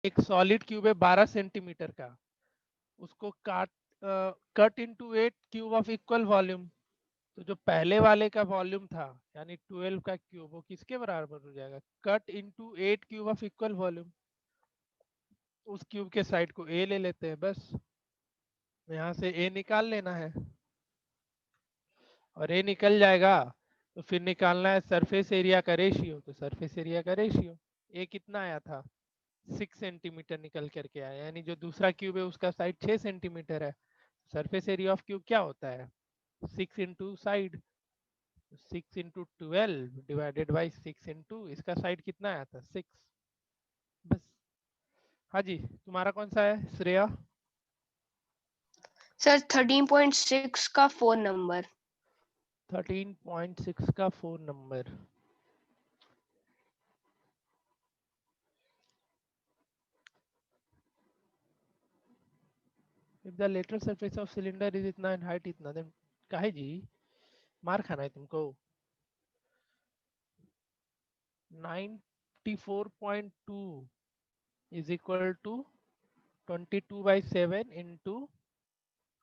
एक solid cube है 12 centimetre का, उसको cut into 8 cube of equal volume. तो जो पहले वाले का वॉल्यूम था यानी 12 का क्यूब, वो किसके बराबर हो जाएगा? Cut into 8 cube of equal volume. उस क्यूब के साइड को ए ले लेते हैं, बस यहाँ से ए निकाल लेना है और ए निकल जाएगा। तो फिर निकालना है सरफेस एरिया का रेशियो। तो सरफेस एरिया का रेशियो ए कितना आया था? 6 सेंटीमीटर निकल करके आया, यानी जो दूसरा क्यूब है उसका साइड 6 सेंटीमीटर है। सरफेस एरिया ऑफ क्यूब क्या होता है? 6 into side, 6 into 12 divided by 6 into इसका साइड कितना आया था? 6। बस। हाँ जी, तुम्हारा कौन सा है श्रेया? सर 13.6 का 4 नंबर। 13.6 का 4 number. If the lateral surface of cylinder is इतना एंड हाइट इतना, देन काहे जी मार खाना है तुमको? 94.2 is equal to 22/7 into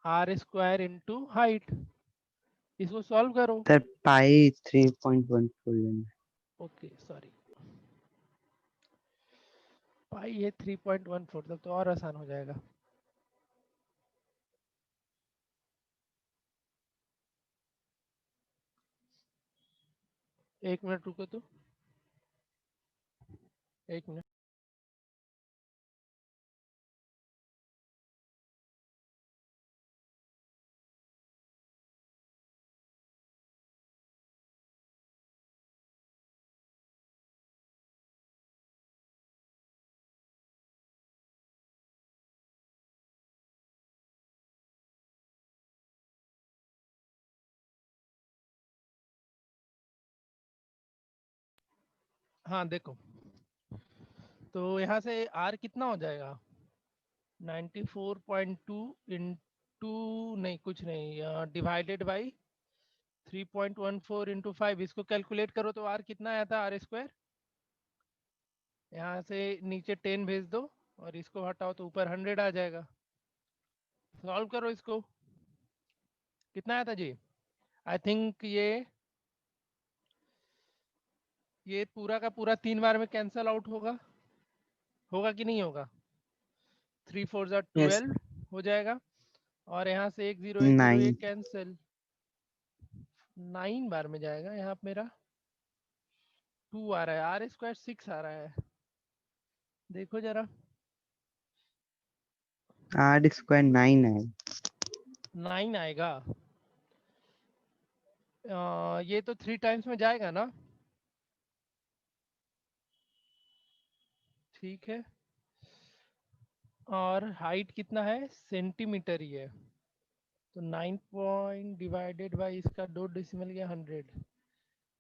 r square into height. इसको सॉल्व करो। सर पाई 3.14 लेना। ओके सॉरी, पाई है 3.14, तब तो और आसान हो जाएगा। एक मिनट रुको तो, एक मिनट। हाँ देखो, तो यहाँ से आर कितना हो जाएगा? 94.2 इंटू, नहीं कुछ नहीं, डिवाइडेड बाई 3.14 इंटू 5। इसको कैलकुलेट करो तो आर कितना आया था? आर स्क्वायर, यहाँ से नीचे 10 भेज दो और इसको हटाओ तो ऊपर 100 आ जाएगा। सॉल्व करो इसको, कितना आया था जी? आई थिंक ये पूरा का पूरा 3 बार में कैंसल आउट होगा, होगा कि नहीं होगा? 3 4 ज़ा यस 12 हो जाएगा और यहाँ से 1 0 1 0 9। 1 कैंसिल, 9 बार में जाएगा। यहाँ पे मेरा 2 आ रहा है, आर स्क्वायर 6 आ रहा है, देखो जरा। आर स्क्वायर 9 है। 9 आएगा। ये तो 3 टाइम्स में जाएगा ना? ठीक है, और हाइट कितना है? सेंटीमीटर ही है, तो 9 पॉइंट डिवाइडेड बाई इसका 2 डेसिमल गया 100।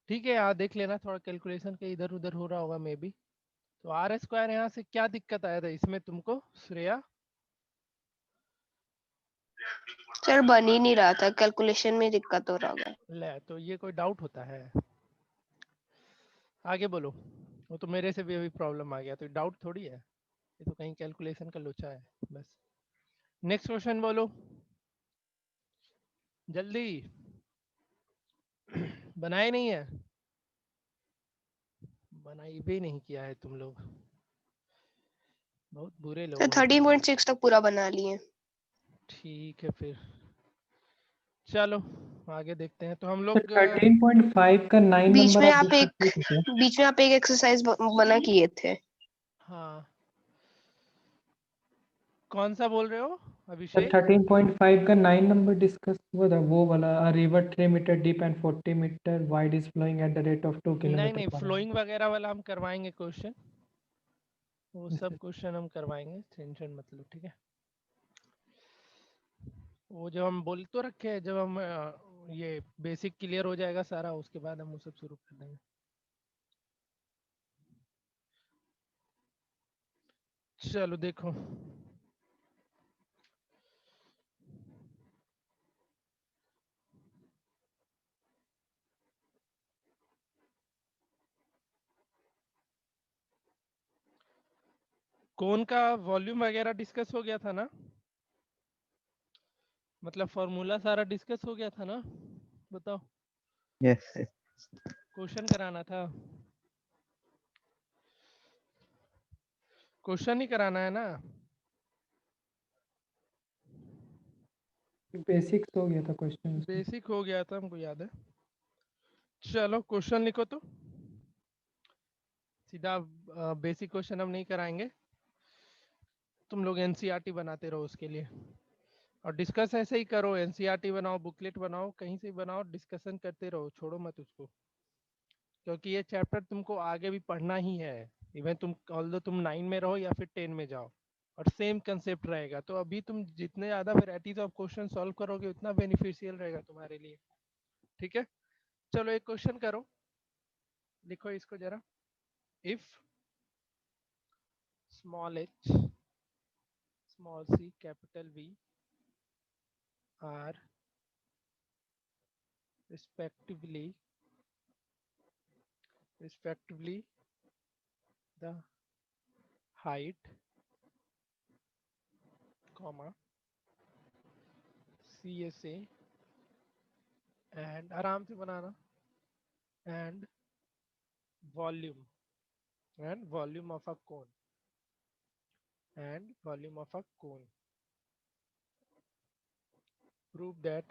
ठीक है, यहाँ देख लेना, थोड़ा कैलकुलेशन के इधर उधर हो रहा होगा मे बी। तो आर स्क्वायर यहाँ से क्या दिक्कत आया था इसमें तुमको श्रेया? सर बन ही नहीं रहा था, कैलकुलेशन में दिक्कत हो रहा होगा। ले, तो ये कोई डाउट होता है? आगे बोलो। वो तो मेरे से भी अभी प्रॉब्लम आ गया, तो डाउट थोड़ी है, ये तो कहीं कैलकुलेशन का लोचा है बस। नेक्स्ट क्वेश्चन बोलो जल्दी। बनाए नहीं है? बनाई भी नहीं किया है तुम लोग, बहुत बुरे सर लोग हो। 13.6 तक पूरा बना लिए। ठीक है फिर, चलो आगे देखते हैं। तो हम तो लोग 13.5 का 9 बीच नंबर में आप आप डिस्कस एक किए थे सर। बीच में आप एक एक्सरसाइज बना किए थे। हाँ, कौन सा बोल रहे हो सर अभिषेक? 13.5 का 9 नंबर डिस्कस हुआ था, वो वाला। A river 3 metre deep and 40 metre wide is flowing at the rate of 2 नहीं किलोमीटर नहीं, पर आवर। फ्लोइंग वगैरह वाला हम करवाएंगे क्वेश्चन, वो सब क्वेश्चन हम करवाएंगे, टेंशन मत लो, ठीक है। वो जब हम बोल तो रखे हैं, जब हम ये बेसिक क्लियर हो जाएगा सारा, उसके बाद हम वो सब शुरू कर देंगे। चलो देखो, कोन का वॉल्यूम वगैरह डिस्कस हो गया था ना, मतलब फॉर्मूला सारा डिस्कस हो गया था ना, बताओ। यस। क्वेश्चन कराना था, क्वेश्चन ही कराना है ना। बेसिक्स हो गया था क्वेश्चन। बेसिक हो गया था, हमको याद है। चलो क्वेश्चन लिखो तो, सीधा बेसिक क्वेश्चन हम नहीं कराएंगे, तुम लोग एनसीईआरटी बनाते रहो उसके लिए, और डिस्कस ऐसे ही करो, एनसीईआरटी बनाओ, बुकलेट बनाओ, कहीं से बनाओ, डिस्कशन करते रहो, छोड़ो मत उसको, क्योंकि ये चैप्टर तुमको आगे भी पढ़ना ही है। इवन तुम ऑल्दो तुम 9 में रहो या फिर 10 में जाओ, और सेम कंसेप्ट रहेगा। तो अभी तुम जितने ज़्यादा वेराइटीज ऑफ क्वेश्चन सॉल्व करोगे उतना बेनिफिशियल रहेगा तुम्हारे लिए, ठीक है। चलो एक क्वेश्चन करो, लिखो इसको जरा। If small h, small c, capital V are respectively the height, comma CSA and आराम से बनाना, and volume of a cone, prove that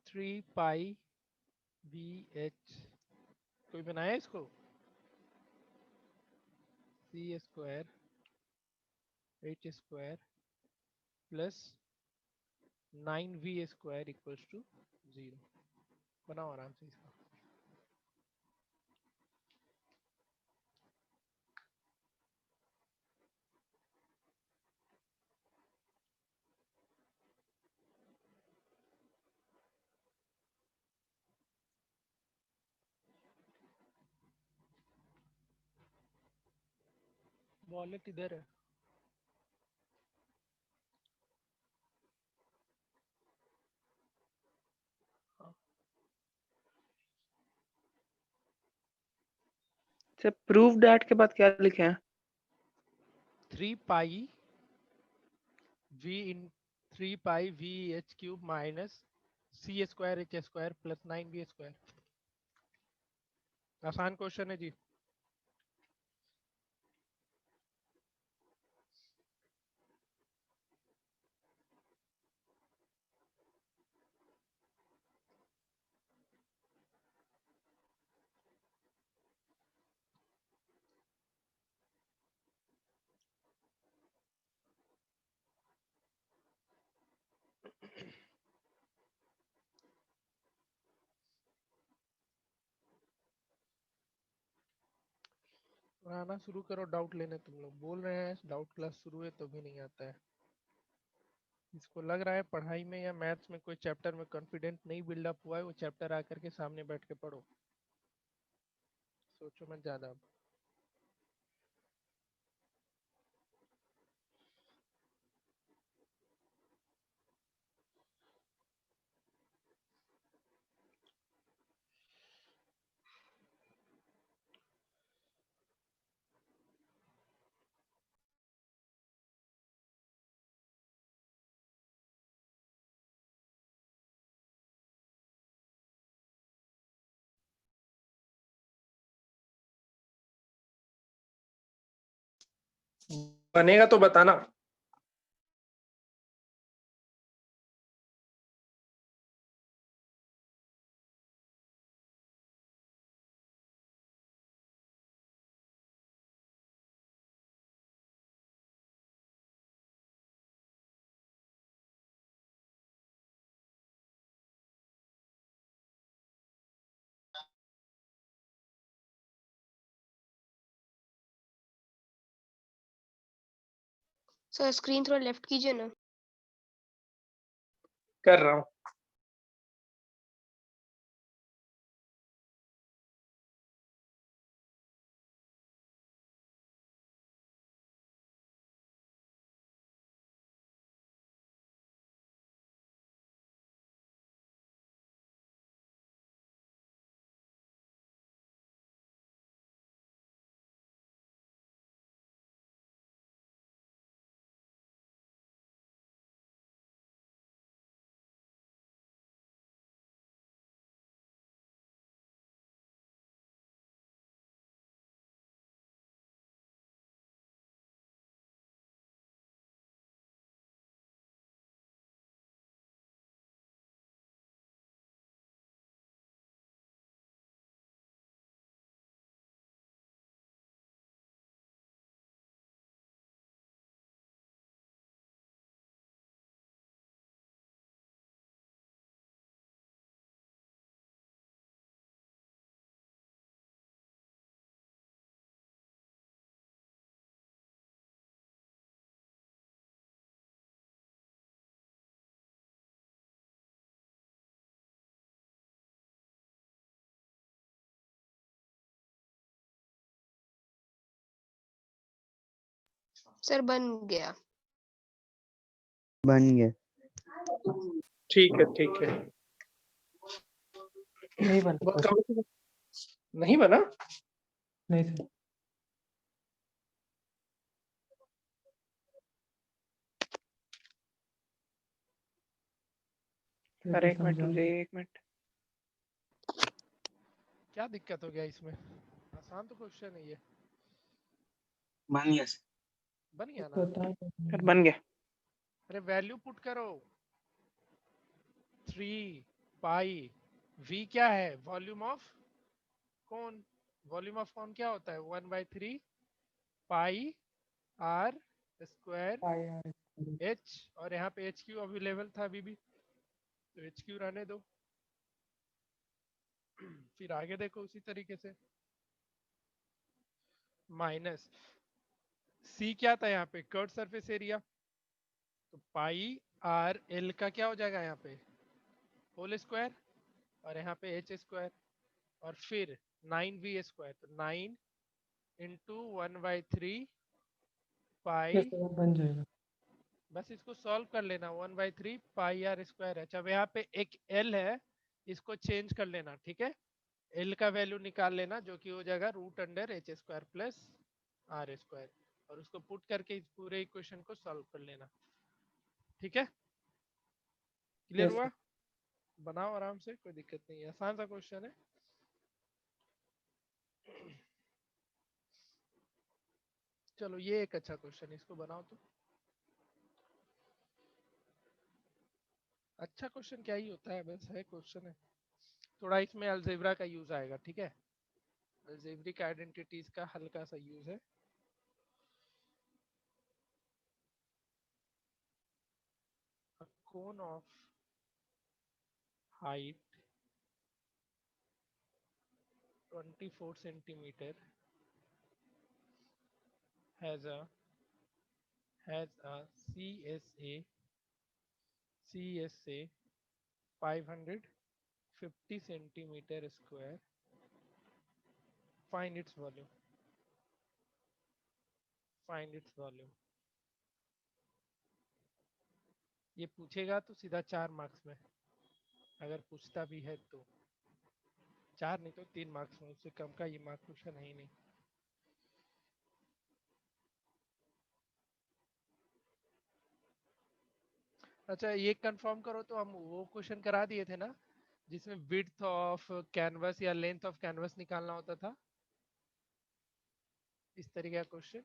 3 pi VH, कोई बनाया इसको, C square H square plus 9V square equals to 0। बनाओ आराम से इसका। Wallet इधर है। सर प्रूव डैट के बाद क्या लिखे हैं? 3 पाई V H cube minus C square H square plus 9V square. आसान क्वेश्चन है जी। आना शुरू करो, डाउट लेने तुम लोग बोल रहे हैं डाउट क्लास शुरू है तो भी नहीं आता है। इसको लग रहा है पढ़ाई में या मैथ्स में कोई चैप्टर में कॉन्फिडेंट नहीं बिल्डअप हुआ है, वो चैप्टर आकर के सामने बैठ के पढ़ो, सोचो मत ज्यादा। बनेगा तो बताना। सर स्क्रीन थोड़ा लेफ्ट कीजिए ना। कर रहा हूँ। सर बन गया। बन गया। ठीक है ठीक है। नहीं बना बहुत सर। कम नहीं बना। नहीं सर। अरे एक मिनट समझा। रुक जाइए, एक मिनट। क्या दिक्कत हो गया इसमें? आसान तो क्वेश्चन है ये। बन गया सर। बन गया ना? पता सर नहीं। बन गया। अरे वैल्यू पुट करो। 3 पाई v क्या है? वॉल्यूम ऑफ कौन? वॉल्यूम ऑफ कौन क्या होता है? 1/3 पाई आर स्क्वायर आया। एच, और यहाँ पे एच क्यू अवेलेबल था अभी भी, तो एच क्यू रहने दो। फिर आगे देखो उसी तरीके से। माइनस सी क्या था यहाँ पे? कर्व सरफेस एरिया, तो पाई आर एल का क्या हो जाएगा यहाँ पे? होल स्क्वायर, और यहाँ पे एच स्क्वायर, और फिर 9v स्क्वायर, तो 9 इंटू 1/3 पाई। सर बन जाएगा। बस इसको सॉल्व कर लेना, 1/3 पाई आर स्क्वायर। अच्छा अब यहाँ पे एक एल है, इसको चेंज कर लेना, ठीक है? एल का वैल्यू निकाल लेना, जो कि हो जाएगा root under h square plus r square, और उसको पुट करके इस पूरे इक्वेशन को सॉल्व कर लेना। ठीक है, क्लियर यस हुआ? सर। बनाओ आराम से, कोई दिक्कत नहीं है, आसान सा क्वेश्चन है। चलो ये एक अच्छा क्वेश्चन है, इसको बनाओ तो। अच्छा क्वेश्चन क्या ही होता है, बस है क्वेश्चन है। थोड़ा इसमें अलजेब्रा का यूज आएगा, ठीक है? अलजेब्रिक आइडेंटिटीज का हल्का सा यूज है। A cone of height 24 centimeter has a CSA 550 centimeter square. Find its volume. Find its volume. ये पूछेगा तो सीधा 4 मार्क्स में, अगर पूछता भी है तो 4 नहीं तो 3 मार्क्स में, उससे कम का ये मार्क क्वेश्चन है ही नहीं। अच्छा ये कंफर्म करो तो, हम वो क्वेश्चन करा दिए थे ना जिसमें विड्थ ऑफ कैनवस या लेंथ ऑफ कैनवस निकालना होता था, इस तरीके का क्वेश्चन?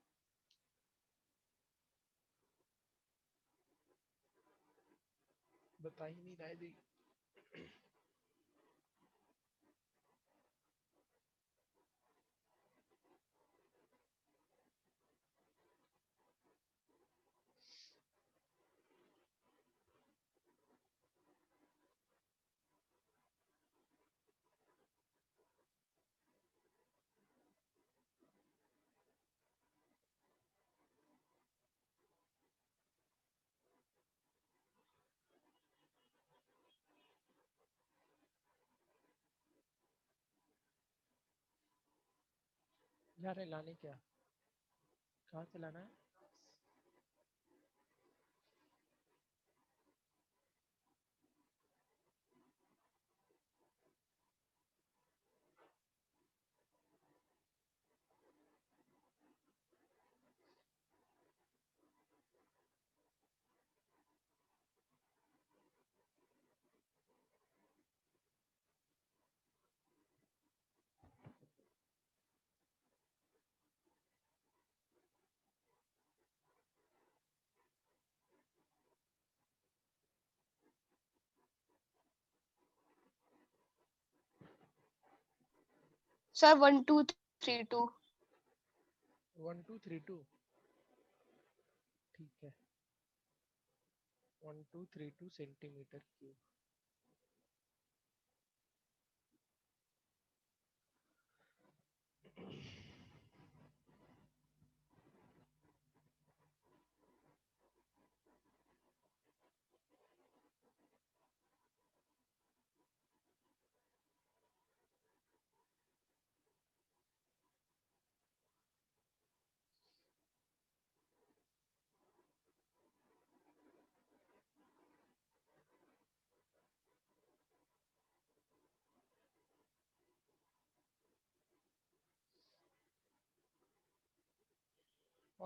बता ही नहीं रहा है। जा रहे लाने क्या? कहाँ से लाना है? सर 1232। 1232, ठीक है, 1232 सेंटीमीटर क्यूब।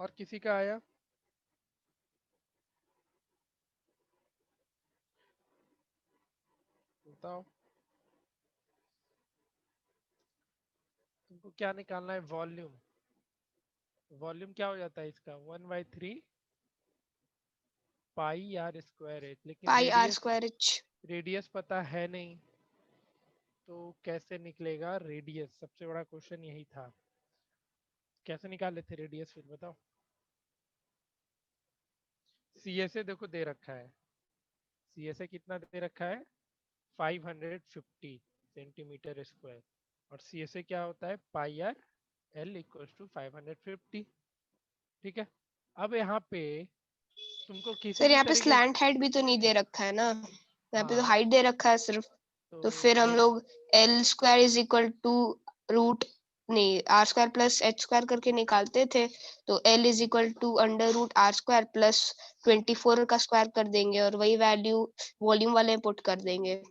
और किसी का आया? बताओ। तुमको क्या निकालना है? वॉल्यूम। वॉल्यूम क्या हो जाता है इसका? 1/3 पाई आर स्क्वायर एच। लेकिन pi r radius, square h. Radius पता है नहीं, तो कैसे निकलेगा रेडियस? सबसे बड़ा क्वेश्चन यही था। कैसे निकाल लेते रेडियस फिर बताओ? सीएसए देखो दे रखा है, सीएसए कितना दे रखा है? 550 सेंटीमीटर स्क्वायर। और सीएसए क्या होता है? पाई आर एल इक्वल्स टू 550। ठीक है। अब यहाँ पे तुमको किसी सर भी यहाँ पे तरीके, स्लैंट हाइट भी तो नहीं दे रखा है ना, यहाँ पे तो हाँ हाइट दे रखा है सिर्फ। तो फिर हम ये लोग l square is equal to root, नहीं r square plus h square करके निकालते थे। तो l is equal to under root r square plus 24 का स्क्वायर कर देंगे और वही वैल्यू वॉल्यूम वाले में पुट कर देंगे।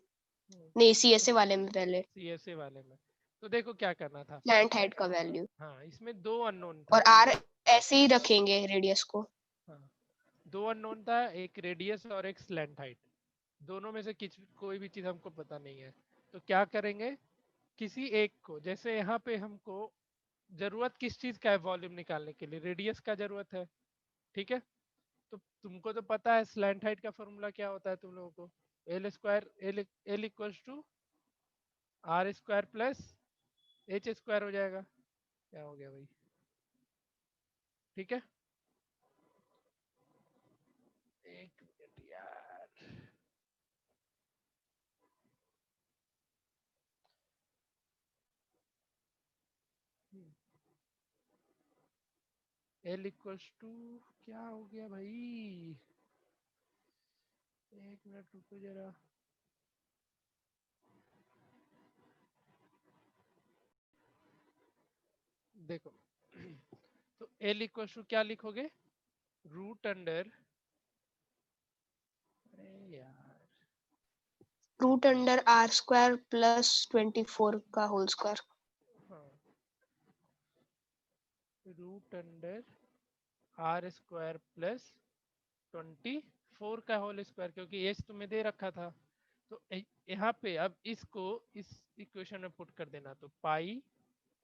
नहीं सीएसए वाले में पहले सीएसए वाले में। तो देखो क्या करना था। स्लैंट हाइट का वैल्यू, हाँ इसमें दो अननोन और था। आर ऐसे ही रखेंगे रेडियस को। हाँ दो अननोन था, एक रेडियस और एक स्लैंट हाइट। दोनों में से कोई भी चीज हमको पता नहीं है। तो क्या करेंगे, किसी एक को, जैसे यहाँ पे हमको जरूरत किस चीज का है वॉल्यूम निकालने के लिए? रेडियस का जरूरत है। ठीक है। तो तुमको तो पता है स्लैंट हाइट का फॉर्मूला क्या होता है तुम लोगों को? L square, l equals to r square plus h square हो जाएगा। क्या हो गया भाई? ठीक है। एक मिनट यार। एल इक्वल्स टू, क्या हो गया भाई? एक मिनट रुको जरा। देखो तो एल इक्वल्स टू क्या लिखोगे? रूट अंडर, अरे यार, root under r square plus 24 का होल स्क्वायर। हाँ root under r square plus 24 का होल स्क्वायर, क्योंकि एच तुम्हें दे रखा था। तो यहाँ पे अब इसको इस इक्वेशन में पुट कर देना। तो पाई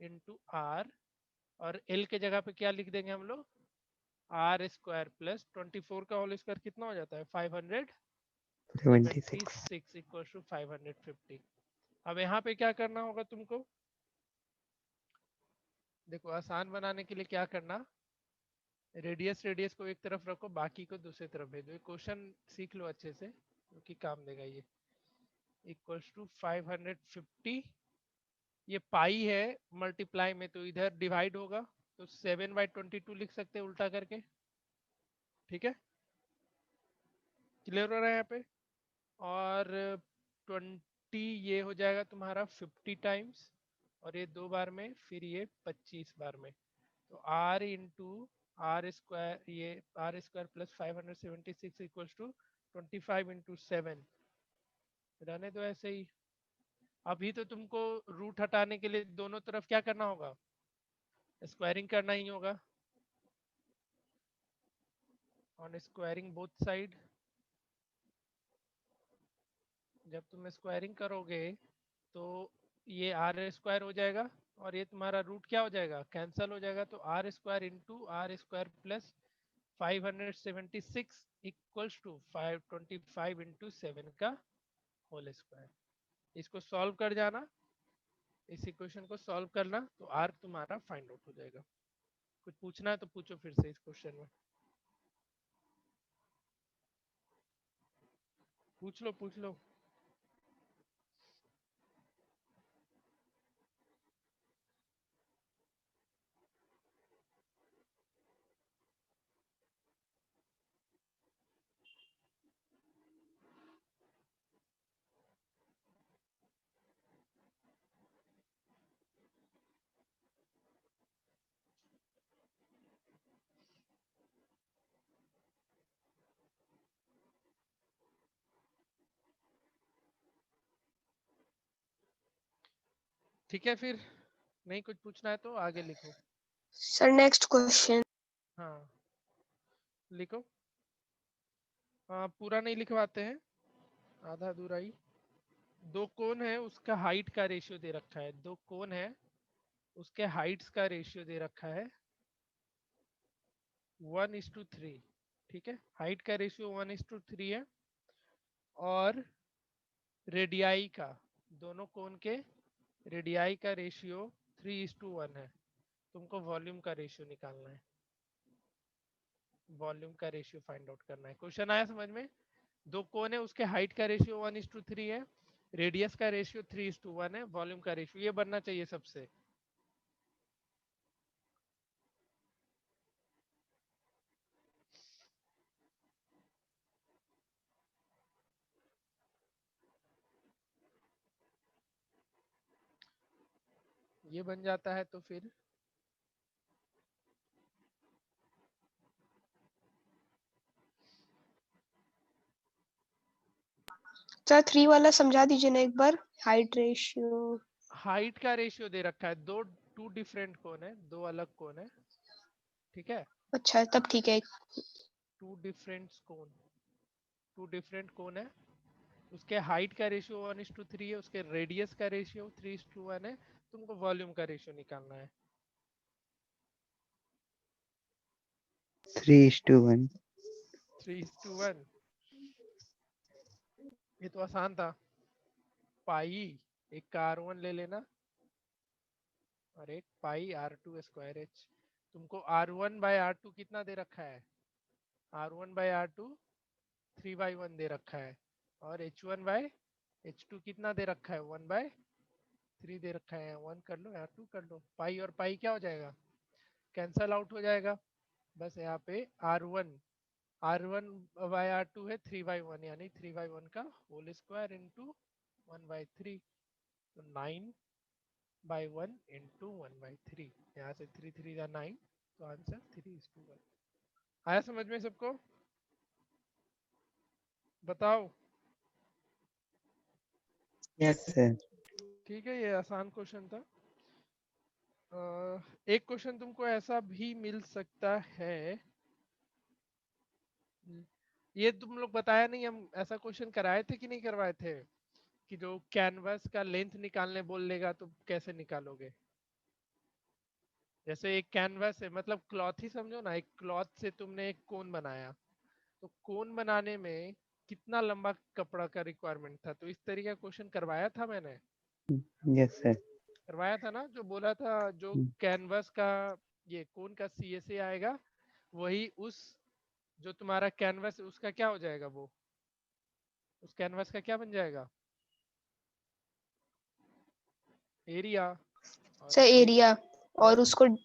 इंटू आर, और एल के जगह पे क्या लिख देंगे हम लोग? आर स्क्वायर प्लस 24 का होल स्क्वायर कितना हो जाता है? 576 इक्वल टू 550। अब यहाँ पे क्या करना होगा तुमको? देखो आसान बनाने के लिए क्या करना, रेडियस रेडियस को एक तरफ रखो, बाकी को दूसरी तरफ भेजो। ये क्वेश्चन सीख लो अच्छे से, क्योंकि काम देगा ये। इक्वल्स टू 550, ये पाई है मल्टीप्लाई में, तो इधर डिवाइड होगा, तो 7/22 लिख सकते हैं उल्टा करके। ठीक है, क्लियर हो रहा है यहाँ पे? और 20 ये हो जाएगा तुम्हारा 50 टाइम्स, और ये 2 बार में, फिर ये 25 बार में। तो r इंटू आर स्क्वायर, ये r square plus 576 equals to 25 into 7। रहने दो ऐसे ही। अभी तो तुमको रूट हटाने के लिए दोनों तरफ क्या करना होगा? स्क्वायरिंग करना ही होगा। ऑन स्क्वायरिंग बोथ साइड, जब तुम स्क्वायरिंग करोगे तो ये आर स्क्वायर हो जाएगा, और ये तुम्हारा रूट क्या हो जाएगा? कैंसल हो जाएगा। तो r square into r square plus 576 equals to 525 into 7 का होल स्क्वायर। इसको सॉल्व कर जाना, इस इक्वेशन को सॉल्व करना, तो आर तुम्हारा फाइंड आउट हो जाएगा। कुछ पूछना है तो पूछो फिर से इस क्वेश्चन में। पूछ लो पूछ लो। ठीक है, फिर नहीं कुछ पूछना है तो आगे लिखो। Sir next question. हाँ लिखो। पूरा नहीं लिखवाते हैं, आधा अधूरा ही। दो कोण है, उसका हाइट का रेशियो दे रखा है। दो कोण है, उसके हाइट्स का रेशियो दे रखा है 1:3। ठीक है, हाइट का रेशियो 1:3 है। और रेडियाई का, दोनों कोण के रेडियाई का रेशियो 3:1 है। तुमको वॉल्यूम का रेशियो निकालना है, वॉल्यूम का रेशियो फाइंड आउट करना है। क्वेश्चन आया समझ में? दो कोण है, उसके हाइट का रेशियो 1:3 है, रेडियस का रेशियो 3:1 है, वॉल्यूम का रेशियो ये बनना चाहिए सबसे। ये बन जाता है तो फिर सर 3 वाला समझा दीजिए ना एक बार, हाइट रेशियो। हाइट का रेशियो दे रखा है, टू डिफरेंट कोण है, दो अलग कोण है। ठीक है, अच्छा तब ठीक है। टू डिफरेंट कोण है, उसके हाइट का रेशियो 1:3 है, उसके रेडियस का रेशियो 3:1 है। तुमको वॉल्यूम का रेशियो निकालना है। 3:1। 3:1, ये तो आसान था। पाई, एक का R1 ले लेना और एक पाई R2 स्क्वायर H। तुमको R1/R2 कितना दे रखा है? R1/R2 3/1 दे रखा है। और H1/H2 कितना दे रखा है? 1/3 दे रखा है। 1 कर लो या 2 कर लो, पाई और पाई क्या हो जाएगा? कैंसल आउट हो जाएगा। बस यहाँ पे R1/R2 है 3/1, यानी 3/1 का होल स्क्वायर इंटू 1/3, तो 9/1 इंटू 1/3। यहाँ से 3 3 या 9, तो आंसर 3:1। आया समझ में सबको? बताओ। Yes sir. ठीक है, ये आसान क्वेश्चन था। एक क्वेश्चन तुमको ऐसा भी मिल सकता है, ये तुम लोग बताया नहीं, हम ऐसा क्वेश्चन कराए थे कि नहीं करवाए थे, कि जो कैनवस का लेंथ निकालने बोल लेगा तो कैसे निकालोगे? जैसे एक कैनवस है, मतलब क्लॉथ ही समझो ना, एक क्लॉथ से तुमने एक कोन बनाया, तो कोन बनाने में कितना लंबा कपड़ा का रिक्वायरमेंट था? तो इस तरीके का क्वेश्चन करवाया था मैंने, यस सर। करवाया था ना, जो बोला था जो कैनवस का ये कोन का CSA आएगा, वही उस जो तुम्हारा कैनवस है उसका क्या हो जाएगा, वो उस कैनवस का क्या बन जाएगा? एरिया। और सर एरिया, और बस उसको एल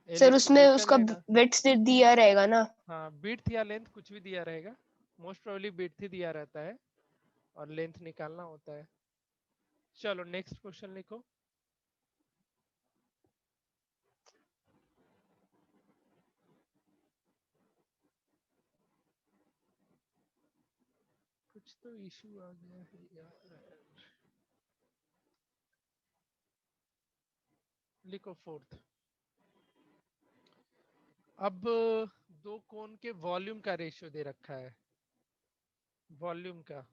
सर उसमें ये कर उसका लेना। विड्थ दिया रहेगा ना। हाँ, विड्थ या लेंथ कुछ भी दिया रहेगा, मोस्ट प्रोबेबली विड्थ ही दिया रहता है और लेंथ निकालना होता है। चलो नेक्स्ट क्वेश्चन लिखो। कुछ तो इशू आ गया है यार। लिखो फोर्थ। अब दो कोण के वॉल्यूम का रेशियो दे रखा है, वॉल्यूम का।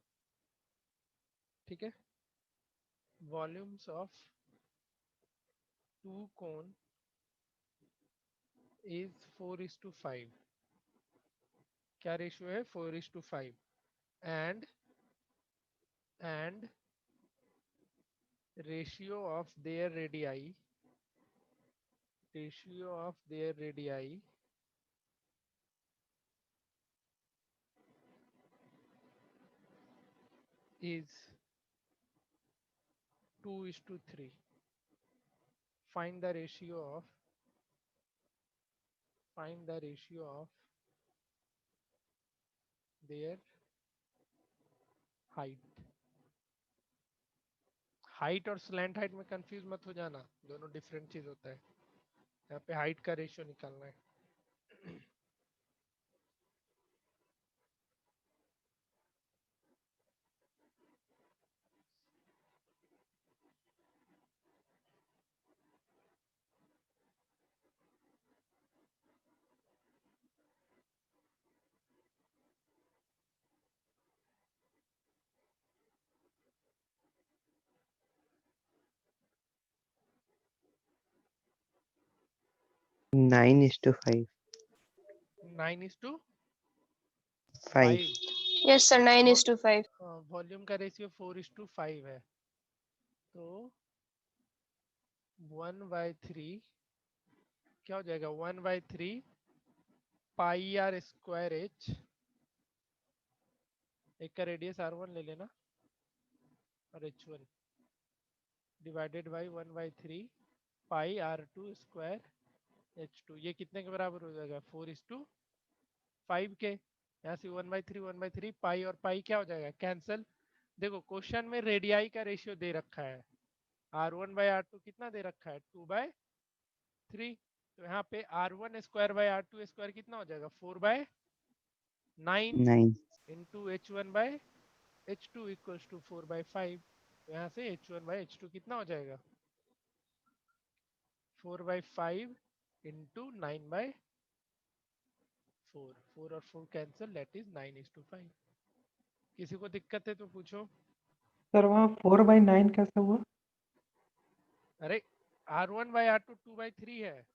ठीक है, वॉल्यूम्स ऑफ टू कोण इज 4:5। क्या रेशियो है? 4:5। And ratio of their radii, ratio of their radii is 2:3. Find the ratio of their height. Height और स्लैंट हाइट में कंफ्यूज मत हो जाना, दोनों डिफरेंट चीज होता है। यहाँ पे हाइट का रेशियो निकालना है। 9:5. 9:5। 5. Yes sir, 9:5. वॉल्यूम का रेशियो 4:5 है, तो 1/3 क्या हो जाएगा? 1/3 पाई आर स्क्वायर एच, एक का रेडियस r1 ले लेना, और h1 divided by 1/3 pi r2 square h2। ये कितने के बराबर हो जाएगा? 4:5 के। यहाँ से 1/3 पाई और पाई क्या हो जाएगा? कैंसल। देखो क्वेश्चन में रेडियाई का रेशियो दे रखा है, r1/r2 कितना दे रखा है? 2/3। तो यहाँ पे r1 square by r2 square कितना हो जाएगा? 4/9 9. Into h1/h2 equals to 4/5। तो यहाँ से h1/h2 कितना हो जाएगा? 4/5 इंटू 9/4। 4 और 4 कैंसिल, दैट इज 9:5। किसी को दिक्कत है तो पूछो। सर वहाँ 4/9 कैसे हुआ? अरे r1/r2 2/3 है,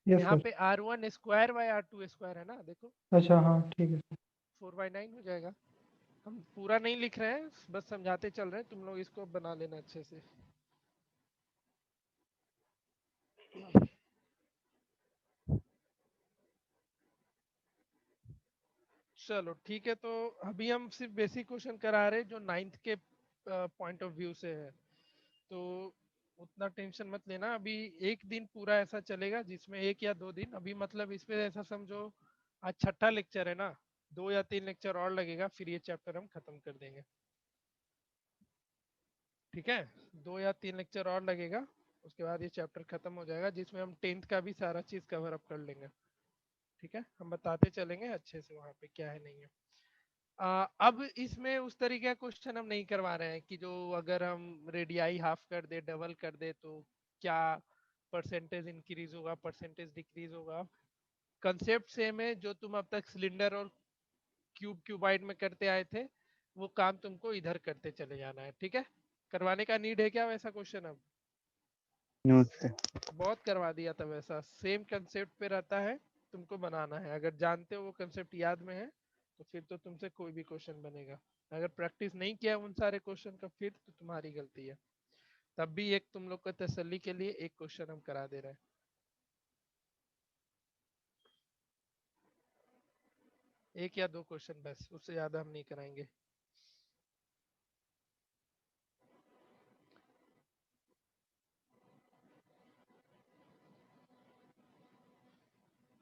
यस यहाँ सर। पे r1 square by r2 square है ना, देखो अच्छा हाँ ठीक है सर। 4/9 हो जाएगा। हम पूरा नहीं लिख रहे हैं, बस समझाते चल रहे हैं, तुम लोग इसको बना लेना अच्छे से। चलो ठीक है, तो अभी हम सिर्फ बेसिक क्वेश्चन करा रहे हैं जो 9th के पॉइंट ऑफ व्यू से है, तो उतना टेंशन मत लेना। अभी एक दिन पूरा ऐसा चलेगा जिसमें 1 या 2 दिन, अभी मतलब इस पे ऐसा समझो आज छठा लेक्चर है ना, 2 या 3 लेक्चर और लगेगा, फिर ये चैप्टर हम खत्म कर देंगे। ठीक है, 2 या 3 लेक्चर और लगेगा, उसके बाद ये चैप्टर खत्म हो जाएगा, जिसमें हम 10th का भी सारा चीज कवर अप कर लेंगे। ठीक है, हम बताते चलेंगे अच्छे से वहाँ पे क्या है नहीं है। अब इसमें उस तरीके का क्वेश्चन हम नहीं करवा रहे हैं कि जो अगर हम रेडियाई हाफ कर दे, डबल कर दे, तो क्या परसेंटेज इंक्रीज होगा, परसेंटेज डिक्रीज होगा। कंसेप्ट सेम है, जो तुम अब तक सिलेंडर और क्यूबाइड में करते आए थे, वो काम तुमको इधर करते चले जाना है। ठीक है, करवाने का नीड है क्या वैसा क्वेश्चन? अब No sir. बहुत करवा दिया था वैसा, सेम कंसेप्ट पे रहता है, तुमको बनाना है। अगर जानते हो वो कंसेप्ट याद में है तो फिर तो तुमसे कोई भी क्वेश्चन बनेगा। अगर प्रैक्टिस नहीं किया उन सारे क्वेश्चन का, फिर तो तुम्हारी गलती है। तब भी एक तुम लोग को तसल्ली के लिए एक क्वेश्चन हम करा दे रहे हैं। एक या 2 क्वेश्चन बस, उससे ज्यादा हम नहीं कराएंगे।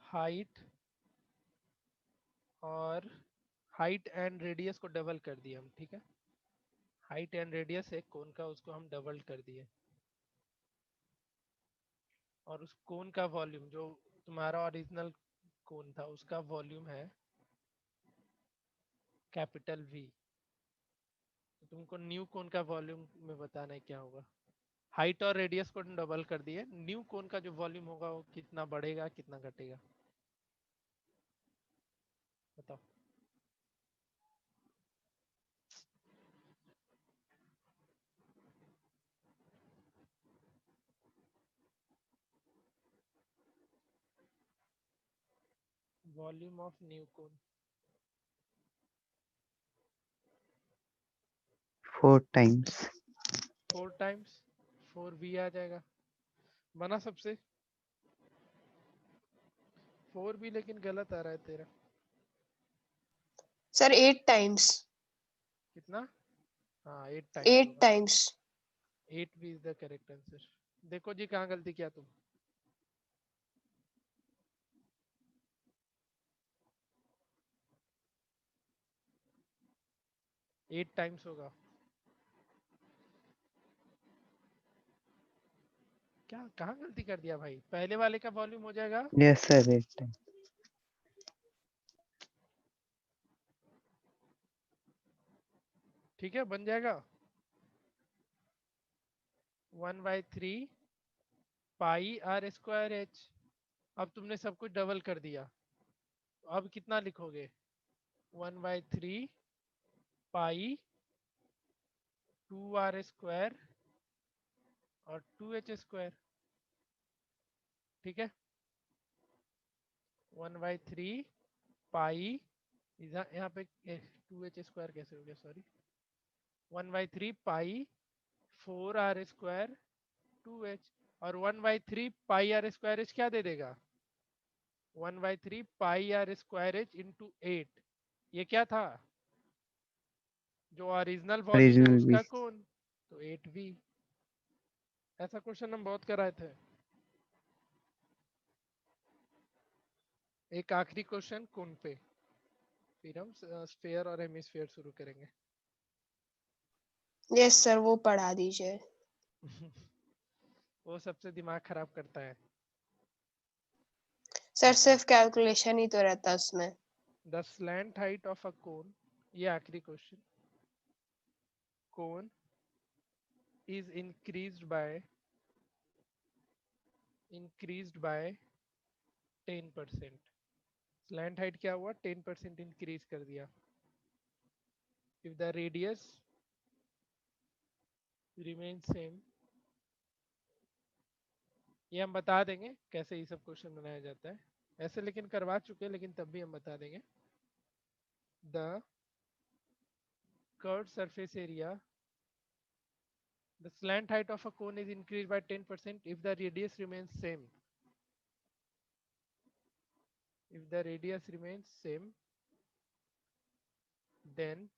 हाइट और हाइट एंड रेडियस को डबल कर दिए हम। ठीक है, हाइट एंड रेडियस एक कोन का, उसको हम डबल कर दिए, और उस कोन का वॉल्यूम जो तुम्हारा ओरिजिनल कोन था उसका वॉल्यूम है कैपिटल V। तो तुमको न्यू कोन का वॉल्यूम में बताना है क्या होगा। हाइट और रेडियस को डबल कर दिए, न्यू कोन का जो वॉल्यूम होगा वो कितना बढ़ेगा कितना घटेगा, बताओ। Volume of new cone 4 times. 4 times 4V आ जाएगा। बना सबसे 4V, लेकिन गलत आ रहा है तेरा। Sir 8 times. कितना? हाँ 8 टाइम्स 8 होगा। Times. 8V is the correct answer. देखो जी कहाँ गलती किया तुम। 8 टाइम्स होगा। क्या कहाँ गलती कर दिया भाई? पहले वाले का वॉल्यूम हो जाएगा, Yes sir. 8 times. ठीक है, बन जाएगा 1/3 पाई आर स्क्वायर एच। अब तुमने सब कुछ डबल कर दिया, तो अब कितना लिखोगे? 1/3 पाई 2r स्क्वायर और 2h स्क्वायर। ठीक है, 1/3 पाई, यहाँ पे 2h स्क्वायर कैसे हो गया, सॉरी, 1/3 पाई 4r स्क्वायर 2h, और 1/3 पाई r स्क्वायर h क्या दे देगा, 1/3 पाई r स्क्वायर h इंटू 8। ये क्या था, जो ओरिजिनल वॉल्यूम है ओरिजिनल भी। उसका कौन, तो 8v। ऐसा क्वेश्चन हम बहुत कराए थे। एक आखिरी क्वेश्चन कौन पे, फिर हम स्फीयर और हेमिस्फीयर शुरू करेंगे। यस सर, वो पढ़ा दीजिए। वो सबसे दिमाग खराब करता है। सर सिर्फ कैलकुलेशन ही तो रहता है उसमें। The slant height of a cone, ये आखिरी question, cone is increased by 10%। Slant height क्या हुआ, 10% इंक्रीज कर दिया। If the radius remain same, ये हम बता देंगे कैसे ये सब क्वेश्चन बनाया जाता है, ऐसे लेकिन करवा चुके हैं, लेकिन तब भी हम बता देंगे। The curved surface area, the slant height of a cone is increased by 10% if the radius remains same. If the radius remains same, then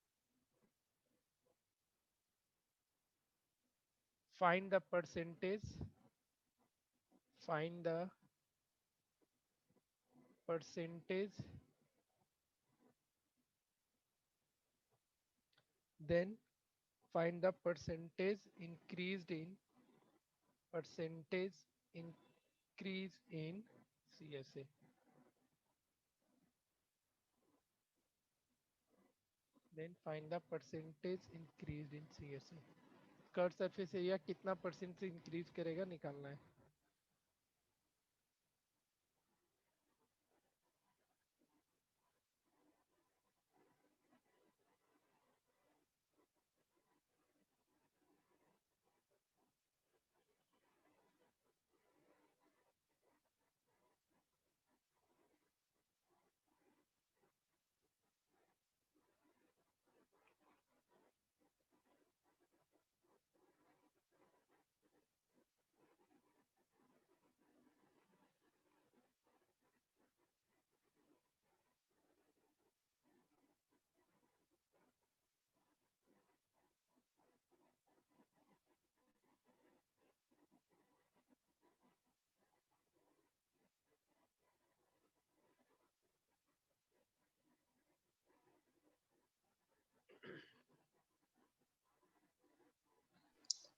find the percentage, find the percentage, then find the percentage increased in, percentage increase in CSA. Then find the percentage increased in CSA. Curve surface area कितना percent से increase करेगा निकालना है।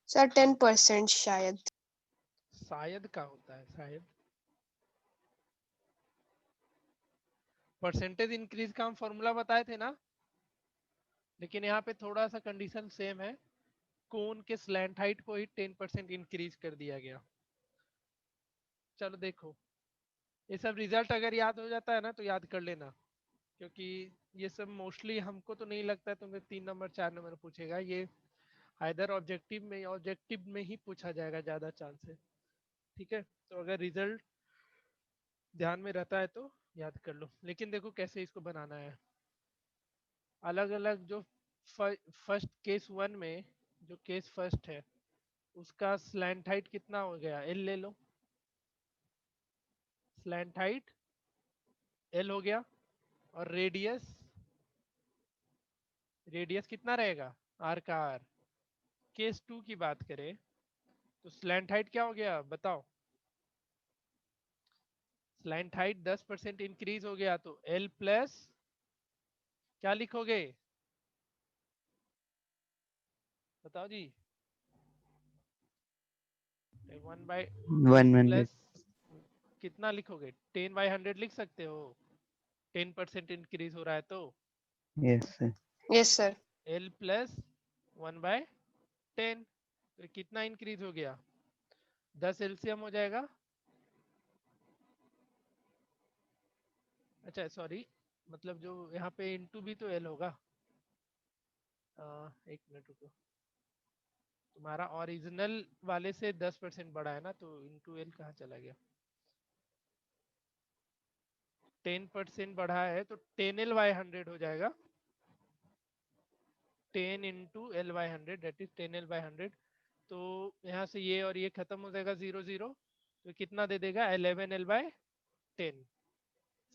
Sir 10% शायद। शायद का होता है, शायद परसेंटेज इंक्रीज का हम फॉर्मूला बताए थे ना, लेकिन यहाँ पे थोड़ा सा कंडीशन सेम है, कोन के स्लैंट हाइट को ही 10% इंक्रीज कर दिया गया। चलो देखो, ये सब रिजल्ट अगर याद हो जाता है ना तो याद कर लेना, क्योंकि ये सब मोस्टली हमको तो नहीं लगता तुम्हें 3 नंबर 4 नंबर पूछेगा, ये आइदर ऑब्जेक्टिव में ही पूछा जाएगा ज्यादा चांस है। ठीक है, तो अगर रिजल्ट ध्यान में रहता है तो याद कर लो। लेकिन देखो कैसे इसको बनाना है, अलग अलग जो फर्स्ट केस 1 में, जो केस फर्स्ट है उसका स्लैंट हाइट कितना हो गया, एल ले लो, स्लैंट हाइट एल हो गया, और रेडियस, रेडियस कितना रहेगा, आर का आर। केस 2 की बात करें तो स्लैंट हाइट क्या हो गया बताओ, स्लैंट हाइट 10% इंक्रीज हो गया, तो एल प्लस क्या लिखोगे, बताओ जी, 1/, 1 प्लस कितना लिखोगे, 10/100 लिख सकते हो, 10% इंक्रीज हो रहा है तो yes sir. Yes sir. L plus 1/10, तो कितना इंक्रीज हो गया, 10 एलसीएम हो जाएगा। अच्छा सॉरी, मतलब जो यहाँ पे इंटू भी तो एल होगा, एक मिनट रुको, तुम्हारा ओरिजिनल वाले से 10% बड़ा है ना, तो इंटू एल कहाँ चला गया, 10% बढ़ा है तो 10L/100 हो जाएगा, 10 into L/100 that is 10L/100। तो यहाँ से ये और ये खत्म हो जाएगा 0 0, तो कितना दे देगा 11L/10।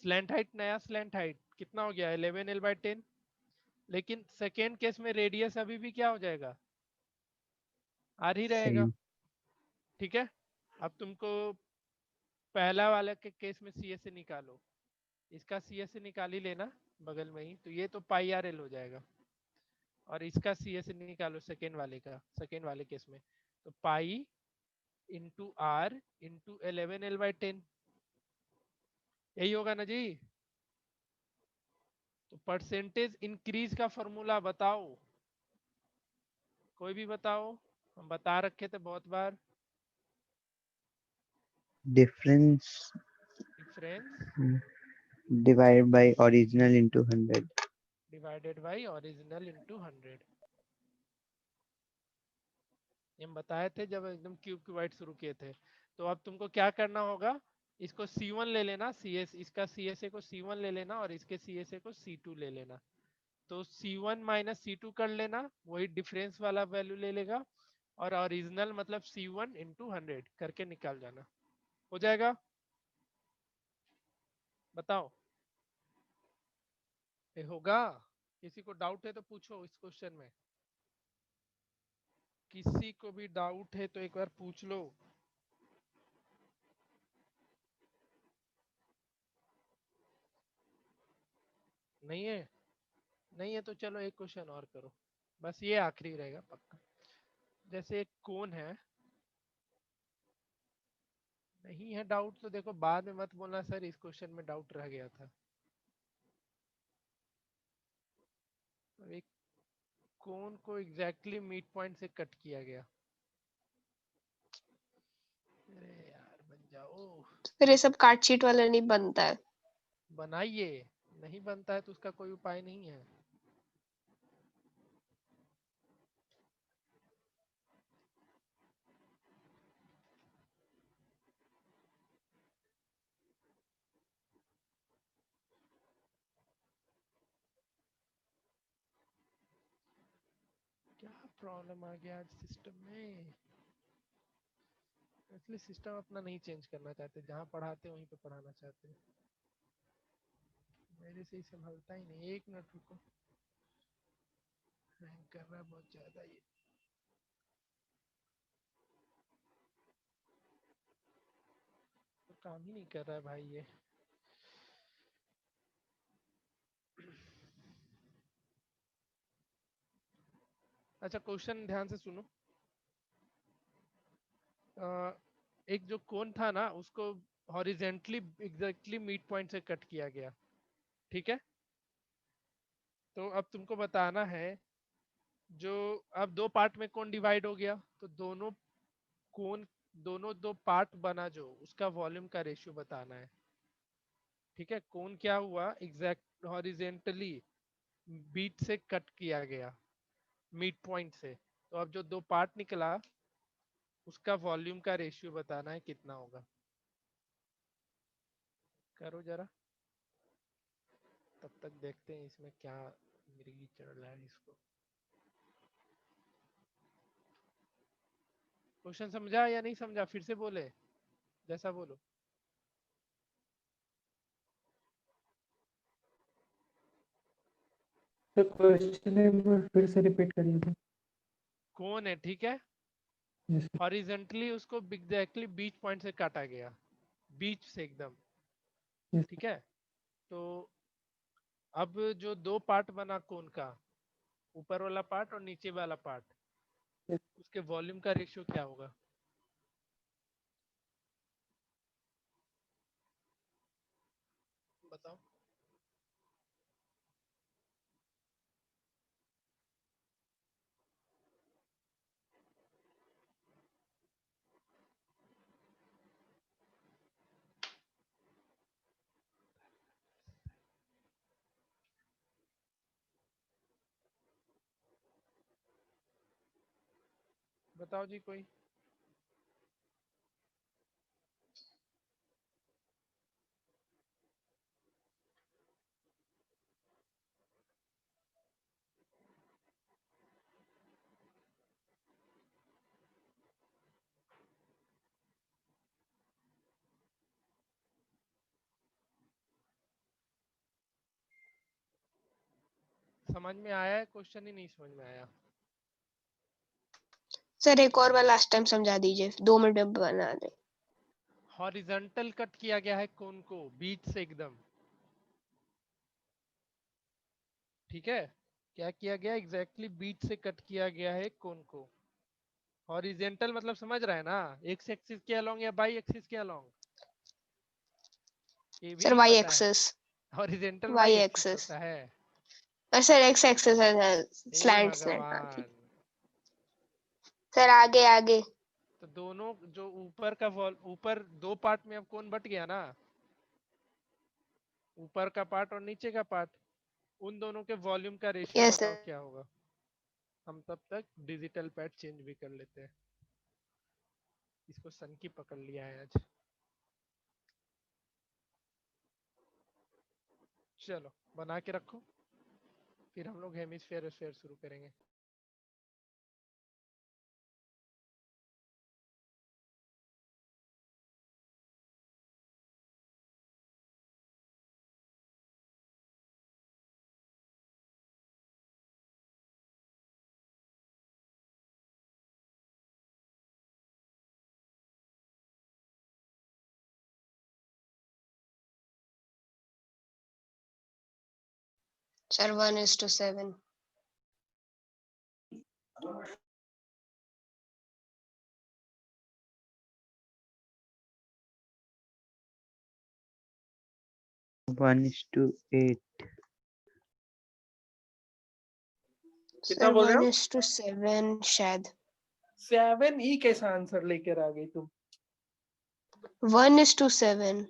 स्लैंट हाइट, नया स्लैंट हाइट कितना हो गया 11L/10। लेकिन सेकेंड केस में रेडियस अभी भी क्या हो जाएगा, आर ही रहेगा। सेम। ठीक है, अब तुमको पहला वाला के केस में सी एस से निकालो, इसका सी एस से निकाल ही लेना बगल में ही, तो ये तो पाई आर एल हो जाएगा। और इसका सी एस से निकालो सेकेंड वाले का, सेकेंड वाले केस में, तो pi into are into 11L/10, यही होगा ना जी। तो परसेंटेज इंक्रीज का फॉर्मूला बताओ, कोई भी बताओ, हम बता रखे थे बहुत बार। Difference difference divide by original into 100। Divided by original into 100। हम बताए थे जब एकदम क्यूब क्यूबाइट शुरू किए थे। तो अब तुमको क्या करना होगा, इसको C1 ले लेना, CS इसका CSA को C1 ले लेना और इसके CSA को C2 ले लेना। तो C1 माइनस C2 कर लेना, वही डिफरेंस वाला वैल्यू ले लेगा, और ओरिजिनल मतलब C1 इंटू 100 करके निकाल जाना, हो जाएगा। बताओ ये होगा? किसी को डाउट है तो पूछो इस क्वेश्चन में, किसी को भी डाउट है तो एक बार पूछ लो। नहीं है, नहीं है तो चलो एक क्वेश्चन और करो, बस ये आखिरी रहेगा पक्का। जैसे एक कोन है, नहीं है डाउट तो देखो बाद में मत बोलना सर इस क्वेश्चन में डाउट रह गया था। तो एक कोन को एग्जैक्टली मिड पॉइंट से कट किया गया। अरे यार बन जाओ, फिर ये सब कार्डशीट वाला नहीं बनता है। बनाइए, नहीं बनता है तो उसका कोई उपाय नहीं है। क्या प्रॉब्लम आ गया आज सिस्टम में, इसलिए सिस्टम अपना नहीं चेंज करना चाहते, जहाँ पढ़ाते वहीं पे पढ़ाना चाहते हैं। मेरे से ही संभलता ही नहीं, एक मिनट रुको, हैंग कर रहा है बहुत ज्यादा ये। तो काम ही नहीं कर रहा है भाई ये। अच्छा क्वेश्चन ध्यान से सुनो। एक जो कोन था ना उसको हॉरिजेंटली एग्जैक्टली मिड पॉइंट से कट किया गया, ठीक है। तो अब तुमको बताना है, जो अब दो पार्ट में कोन डिवाइड हो गया, तो दोनों कोन, दोनों दो पार्ट बना जो उसका वॉल्यूम का रेशियो बताना है। ठीक है, कोन क्या हुआ एग्जैक्ट हॉरिजेंटली बीच से कट किया गया मिड पॉइंट से, तो अब जो दो पार्ट निकला उसका वॉल्यूम का रेशियो बताना है कितना होगा। करो जरा, तब तक देखते हैं इसमें क्या मिर्गी चढ़ रहा है इसको। क्वेश्चन समझा या नहीं समझा, फिर से बोले, जैसा बोलो। तो क्वेश्चन एक बार फिर से रिपीट करिए तो। कौन है, ठीक है, Yes, sir. हॉरिजेंटली उसको एग्जैक्टली बीच पॉइंट से काटा गया, बीच से एकदम, Yes, ठीक है। तो अब जो दो पार्ट बना कोन का, ऊपर वाला पार्ट और नीचे वाला पार्ट, yes. उसके वॉल्यूम का रेशियो क्या होगा। बताओ। बताओ जी कोई। समझ में आया है क्वेश्चन ही नहीं समझ में आया? सर एक और बार लास्ट टाइम समझा दीजिए, 2 मिनट में बना दे। हॉरिजॉन्टल कट किया गया है कोन को बीच से एकदम, ठीक है? क्या किया गया? एग्जैक्टली बीच से कट किया गया है कोन को। हॉरिजेंटल मतलब समझ रहा है ना, एक्स एक्सिस के अलोंग या बाई एक्सिस के अलोंग? ये भी सर नहीं वाई पता है। Axis, horizontal y y axis axis. होता है। सर एक्स एक्सिस है हे स्लैंट ठीक। भगवान। सर आगे आगे। तो दोनों जो ऊपर का ऊपर दो पार्ट में अब कौन बट गया ना, ऊपर का पार्ट और नीचे का पार्ट, उन दोनों के वॉल्यूम का रेशियो यस बताओ सर। क्या होगा? हम तब तक डिजिटल पैड चेंज भी कर लेते हैं। इसको सन की पकड़ लिया है आज। चलो बना के रखो, फिर हम लोग हेमिस्फेयर स्फेयर शुरू करेंगे। सर 1:7। 1:8. कितना सर बोल रहे हो? 1:7 शायद। 7 ही कैसा आंसर लेकर आ गई तुम? 1:7।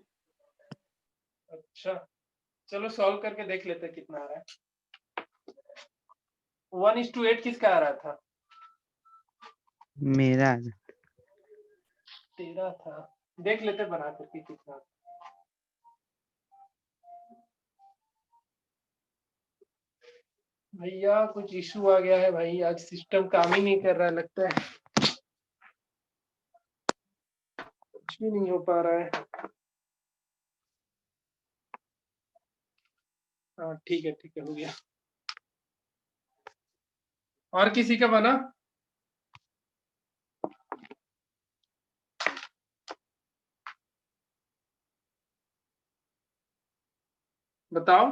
अच्छा चलो सॉल्व करके देख लेते हैं कितना आ रहा है। 1:8 किसका आ रहा था? मेरा तेरा था। देख लेते बना करके कितना। भैया कुछ इशू आ गया है भाई, आज सिस्टम काम ही नहीं कर रहा लगता है, कुछ भी नहीं हो पा रहा है। हाँ ठीक है हो गया। और किसी का बना? बताओ।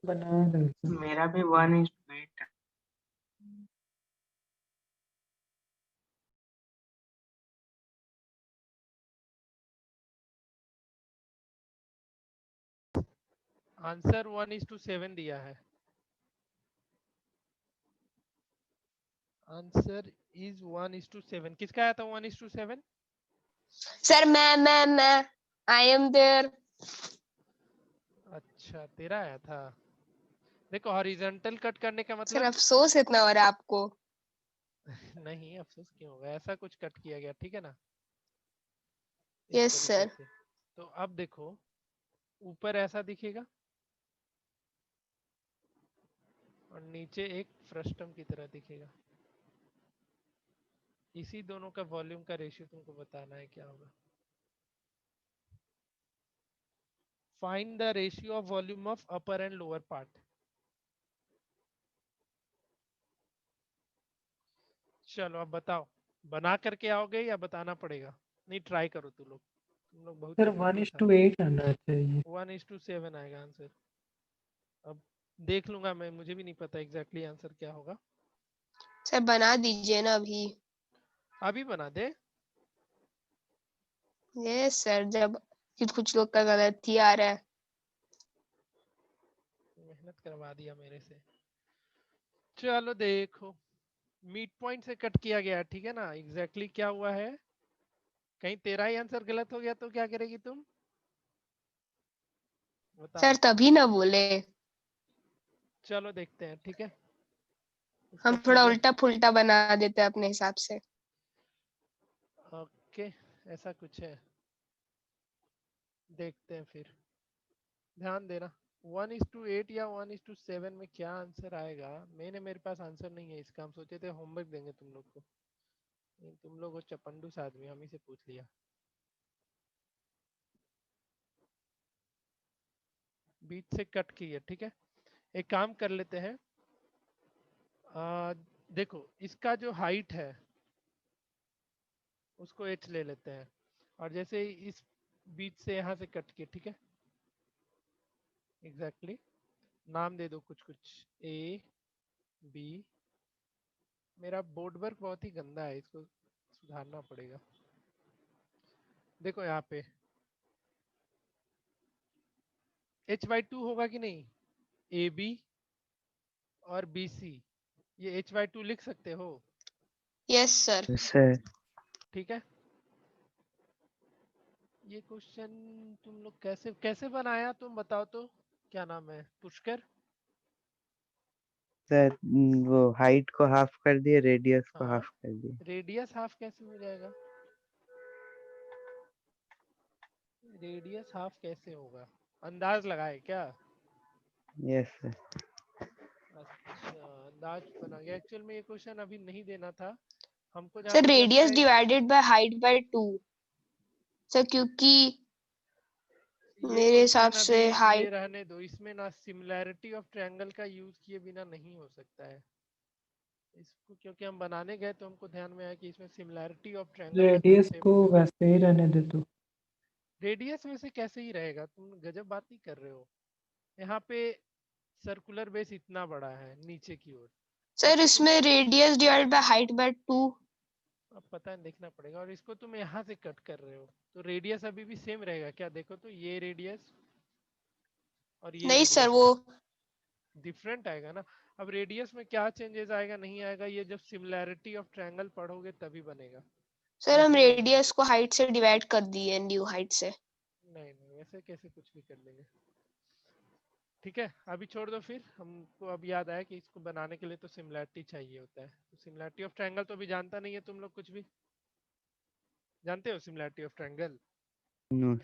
बना दो सर। मेरा भी 1:8 आंसर 1:7 दिया है। Answer is 1:7। किसका आया था 1:7? सर मैं आई एम देयर। अच्छा तेरा आया था। देखो हॉरिजॉन्टल कट करने का सर मतलब अफसोस इतना हो रहा है आपको। नहीं अफसोस क्यों होगा, ऐसा कुछ कट किया गया, ठीक है ना, इस यस तरीके सर। से। तो अब देखो ऊपर ऐसा दिखेगा और नीचे एक फ्रस्टम की तरह दिखेगा। इसी दोनों का वॉल्यूम का रेशियो तुमको बताना है क्या होगा। Find the ratio of volume of upper and lower part. चलो अब बताओ, बना करके आओगे या बताना पड़ेगा? नहीं ट्राई करो तुम लोग बहुत सर चपंडू था। 1:8 आना चाहिए। 1:7 आएगा आंसर। अब देख लूंगा मैं, मुझे भी नहीं पता एग्जैक्टली आंसर क्या होगा। सर बना दीजिए ना अभी। अभी बना दे। यस सर, जब कुछ लोग का गलत ही आ रहा है। मेहनत करवा दिया मेरे से। चलो देखो, मिड पॉइंट से कट किया गया, ठीक है ना? एग्जैक्टली क्या हुआ है? कहीं तेरा ही आंसर गलत हो गया तो क्या करेगी तुम? बताओ। सर तभी ना बोले। चलो देखते हैं, ठीक है। इसका हम थोड़ा पीडीएफ। उल्टा फुल्टा बना देते हैं अपने हिसाब से। ओके ऐसा कुछ है, देखते हैं फिर। ध्यान देना 1:8 या 1:7 में क्या आंसर आएगा। मेरे पास आंसर नहीं है इसका। हम सोचे थे होमवर्क देंगे तुम लोग को, तुम लोग हो चपंडू सा आदमी, हम ही से पूछ लिया। बीच से कट की है, ठीक है। एक काम कर लेते हैं, देखो इसका जो हाइट है उसको h ले लेते हैं, और जैसे इस बीच से यहाँ से कट के, ठीक है, एग्जैक्टली नाम दे दो कुछ कुछ, a b। मेरा बोर्ड वर्क बहुत ही गंदा है, इसको सुधारना पड़ेगा। देखो यहाँ पे h/2 होगा कि नहीं, ए बी और बी सी, ये h/2 लिख सकते हो, यस सर। sir. ठीक है। ये क्वेश्चन तुम लोग कैसे कैसे बनाया, तुम बताओ तो। क्या नाम है, पुष्कर? सर वो हाइट को हाफ कर दिए, रेडियस को हाँ, हाफ कर दिए। रेडियस हाफ कैसे हो जाएगा, रेडियस हाफ कैसे होगा, अंदाज लगाए क्या? Yes sir. अच्छा, अंदाज बना गया। एक्चुअल में ये क्वेश्चन अभी नहीं देना था हमको, जहाँ सर तक लगता रेडियस है divided by height bye 2 sir, क्योंकि ये मेरे हिसाब क्वेश्चन से अभी ये हाइट। रहने दो, इसमें ना सिमिलैरिटी ऑफ ट्रायंगल का यूज किए बिना नहीं हो सकता है इसको, क्योंकि हम बनाने गए तो हमको ध्यान में आया कि इसमें सिमिलैरिटी ऑफ ट्रायंगल का रेडियस कंसेप्ट। को वैसे ही रहने दे तो। रेडियस में से कैसे ही रहेगा, तुम गजब बात ही कर रहे हो। यहाँ पे सर्कुलर बेस इतना बड़ा है नीचे की ओर, सर इसको तुम, इसमें radius divided by height bye 2। अब पता है देखना पड़ेगा, और इसको तुम यहाँ से कट कर रहे हो तो रेडियस अभी भी सेम रहेगा क्या? देखो तो ये रेडियस और ये नहीं सर, रेडियस वो डिफरेंट आएगा ना। अब रेडियस में क्या चेंजेस आएगा नहीं आएगा, ये जब सिमिलैरिटी ऑफ ट्रायंगल पढ़ोगे तभी बनेगा, सर हम ऐसे नहीं रेडियस बनेगा। को हाइट से डिवाइड कर दिए न्यू हाइट से। नहीं नहीं, ऐसे कैसे कुछ भी कर देंगे। ठीक है, अभी छोड़ दो, फिर हमको अब याद आया कि इसको बनाने के लिए तो सिमिलैरिटी चाहिए होता है, तो सिमिलैरिटी ऑफ ट्रायंगल तो अभी जानता नहीं है तुम लोग कुछ भी, जानते हो similarity of triangle? No.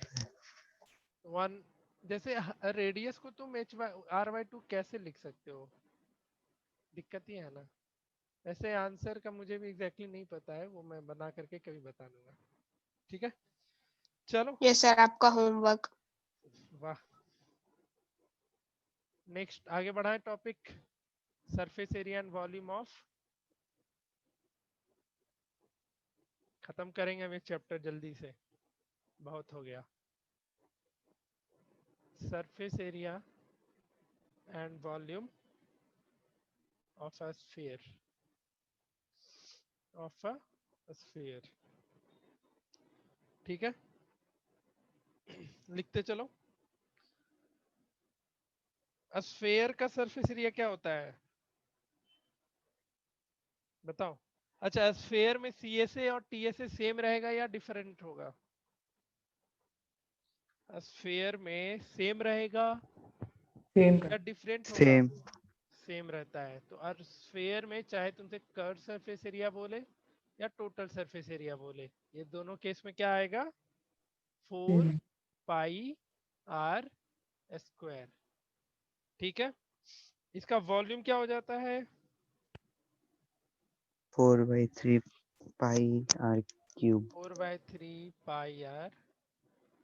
One, जैसे रेडियस को तुम r/2 कैसे लिख सकते हो, दिक्कत ही है ना। ऐसे आंसर का मुझे भी एग्जैक्टली नहीं पता है, वो मैं बना करके कभी बता दूंगा, ठीक है। चलो, यस सर, आपका होमवर्क। वाह। नेक्स्ट आगे बढ़ाएं topic, surface area and volume of, खत्म करेंगे हम एक चैप्टर जल्दी से, बहुत हो गया। Surface area and volume of a sphere, of a sphere, ठीक है। लिखते चलो, स्फीयर का सरफेस एरिया क्या होता है बताओ। अच्छा, स्फीयर में CSA और TSA सेम रहेगा या डिफरेंट होगा? स्फीयर में सेम रहेगा सेम या डिफरेंट होगा? सेम। सेम रहता है। तो और स्फीयर में चाहे तुमसे कर्व सरफेस एरिया बोले या टोटल सरफेस एरिया बोले, ये दोनों केस में क्या आएगा, 4 सेम। पाई आर स्क्वायर, ठीक है। इसका वॉल्यूम क्या हो जाता है, 4/3 pi r cube. 4/3 pi r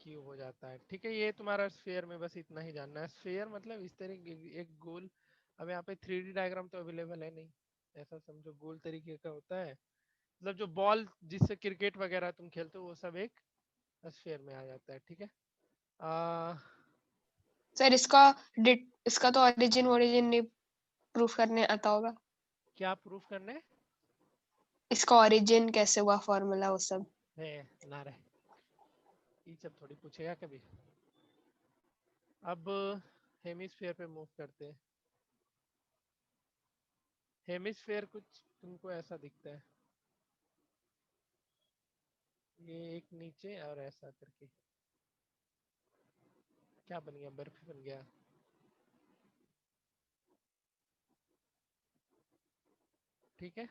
cube हो जाता है, ठीक है। ये तुम्हारा स्फीयर में बस इतना ही जानना है। स्फीयर मतलब इस तरह एक गोल, अब यहाँ पे 3D डायग्राम तो अवेलेबल है नहीं, ऐसा समझो गोल तरीके का होता है, मतलब जो बॉल जिससे क्रिकेट वगैरह तुम खेलते हो वो सब एक स्फीयर में आ जाता है, ठीक है। सर इसका तो ओरिजिन नहीं प्रूफ करने आता होगा। क्या प्रूफ करने इसका ओरिजिन कैसे हुआ, फॉर्मूला वो सब। है ना रहे, ये सब थोड़ी पूछेगा कभी। अब हेमिस्फीयर पे मूव करते हैं। हेमिस्फीयर कुछ तुमको ऐसा दिखता है, ये एक नीचे और ऐसा करके क्या बन गया, बर्फ बन गया, ठीक है।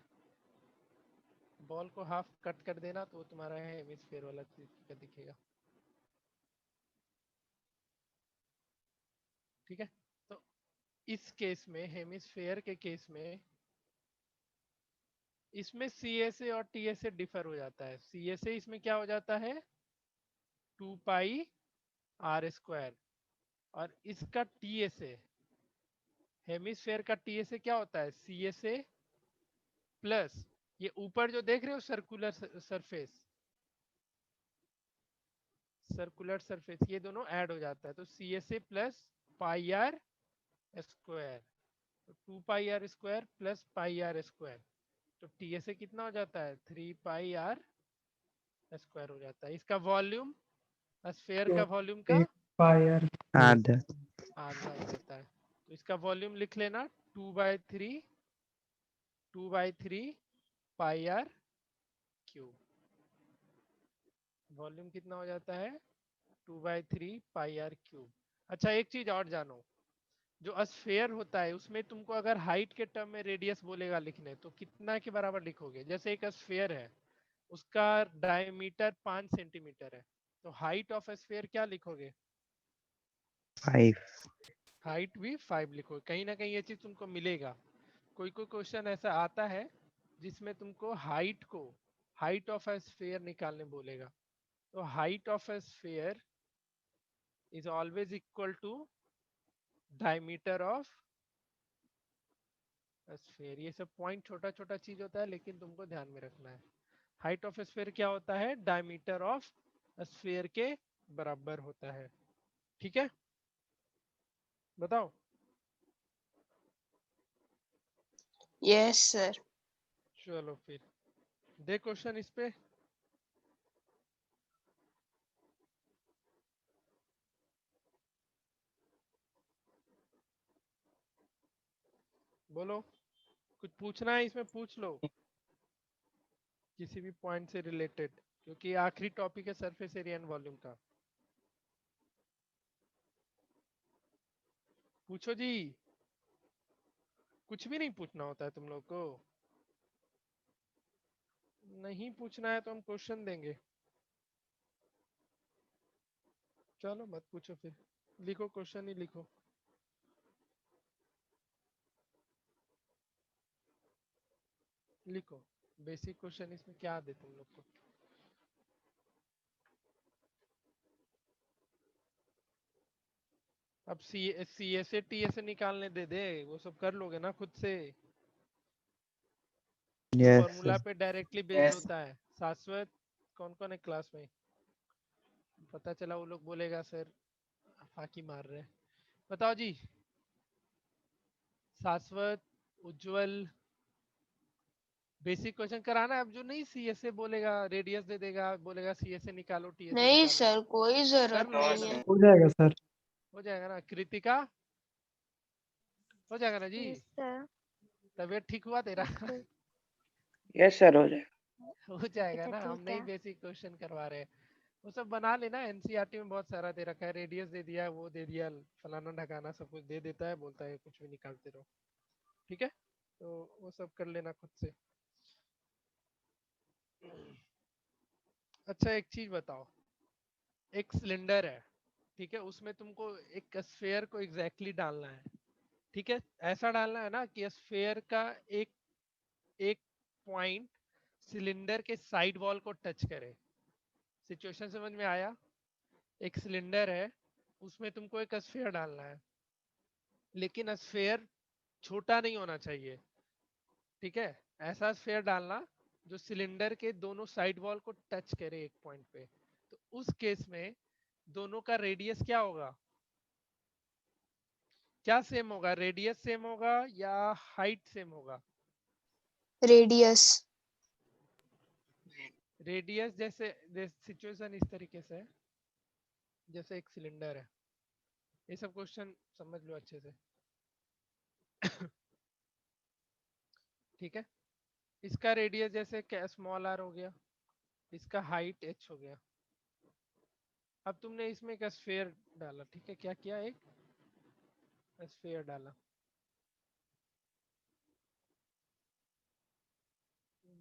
बॉल को हाफ कट कर देना तो वो तुम्हारा है हेमिस्फीयर वाला चीज का दिखेगा, ठीक है। तो इस केस में, हेमिस्फीयर के केस में, इसमें CSA और TSA डिफर हो जाता है। CSA इसमें क्या हो जाता है, 2 पाई आर स्क्वायर, और इसका TSA, हेमिस्फेयर का TSA क्या होता है? CSA प्लस ये ऊपर जो देख रहे हो सर्कुलर सरफेस, सर्कुलर सरफेस, ये दोनों ऐड हो जाता है तो CSA plus pi r square, तो 2 pi r square plus pi r square, तो TSA कितना हो जाता है? 3 पाई आर स्क्वायर हो जाता है। इसका वॉल्यूम स्फेयर का वॉल्यूम का एक पाई आर आधा आधा हो जाता है, तो इसका वॉल्यूम लिख लेना 2/3 पाई आर क्यूब। वॉल्यूम कितना हो जाता है? 2/3 पाई आर क्यूब। अच्छा एक चीज और जानो, जो स्फेयर होता है उसमें तुमको अगर हाइट के टर्म में रेडियस बोलेगा लिखने तो कितना के बराबर लिखोगे? जैसे एक स्फेयर है, उसका डायमीटर 5 सेंटीमीटर है, तो हाइट ऑफ स्फेयर क्या लिखोगे? 5 हाइट भी 5 लिखोगे। कहीं ना कहीं ये चीज तुमको मिलेगा, कोई कोई क्वेश्चन ऐसा आता है जिसमें तुमको हाइट ऑफ ए स्फेयर निकालने बोलेगा, तो height of a sphere is always equal to diameter of sphere. ये सब पॉइंट छोटा छोटा चीज होता है लेकिन तुमको ध्यान में रखना है। हाइट ऑफ स्फेयर क्या होता है? डायमीटर ऑफ स्फेयर के बराबर होता है। ठीक है, बताओ। Yes sir. चलो फिर दे क्वेश्चन इस पे। बोलो, कुछ पूछना है इसमें पूछ लो, किसी भी पॉइंट से रिलेटेड, क्योंकि आखिरी टॉपिक है सरफेस एरिया एंड वॉल्यूम का। पूछो जी, कुछ भी नहीं पूछना होता है तुम लोग को? नहीं पूछना है तो हम क्वेश्चन देंगे। चलो मत पूछो फिर, लिखो क्वेश्चन ही लिखो। लिखो बेसिक क्वेश्चन, इसमें क्या दे तुम लोग को? अब CSA TSA निकालने दे वो सब कर लोगे ना खुद से, यस फॉर्मूला पे डायरेक्टली बेस्ड होता है। शाश्वत कौन कौन है क्लास में? पता चला वो लोग बोलेगा सर फाकी मार रहे हैं। बताओ जी, शाश्वत, उज्जवल, बेसिक क्वेश्चन कराना है। अब जो नहीं CSA बोलेगा, रेडियस दे देगा, बोलेगा CSA निकालो TSA नहीं निकालो, सर, कोई कर जरूरत लोगे नहीं ना? है। हो जाएगा सर। हो जाएगा ना? कृतिका हो जाएगा ना जी? Yes sir. तबीयत ठीक हुआ तेरा? यस सर, हो जाएगा। हो जाएगा अच्छा ना, हम ठीक नहीं है। बेसिक क्वेश्चन करवा रहे हैं। वो सब बना लेना, NCERT में बहुत सारा दे रखा है, रेडियस दे दिया, वो दे दिया, फलाना ढकाना सब कुछ दे देता है, बोलता है कुछ भी निकालते रहो। ठीक है, तो वो सब कर लेना खुद से। अच्छा एक चीज बताओ, एक सिलेंडर है, ठीक है, उसमें तुमको एक स्फेयर को एग्जैक्टली डालना है। ठीक है, ऐसा डालना है ना कि स्फेयर का एक एक पॉइंट सिलेंडर के साइड वॉल को टच करे। सिचुएशन समझ में आया? एक सिलेंडर है, उसमें तुमको एक स्फेयर डालना है, लेकिन स्फेयर छोटा नहीं होना चाहिए। ठीक है, ऐसा स्फेयर डालना जो सिलेंडर के दोनों साइड वॉल को टच करे एक पॉइंट पे। तो उस केस में दोनों का रेडियस क्या होगा? क्या सेम होगा? रेडियस सेम होगा या हाइट सेम होगा? रेडियस। रेडियस जैसे सिचुएशन इस तरीके से है, जैसे एक सिलेंडर है, ये सब क्वेश्चन समझ लो अच्छे से। ठीक है, इसका रेडियस जैसे स्मॉल r हो गया, इसका हाइट h हो गया। अब तुमने इसमें एक स्फेयर डाला, ठीक है, क्या किया? एक स्फेयर डाला,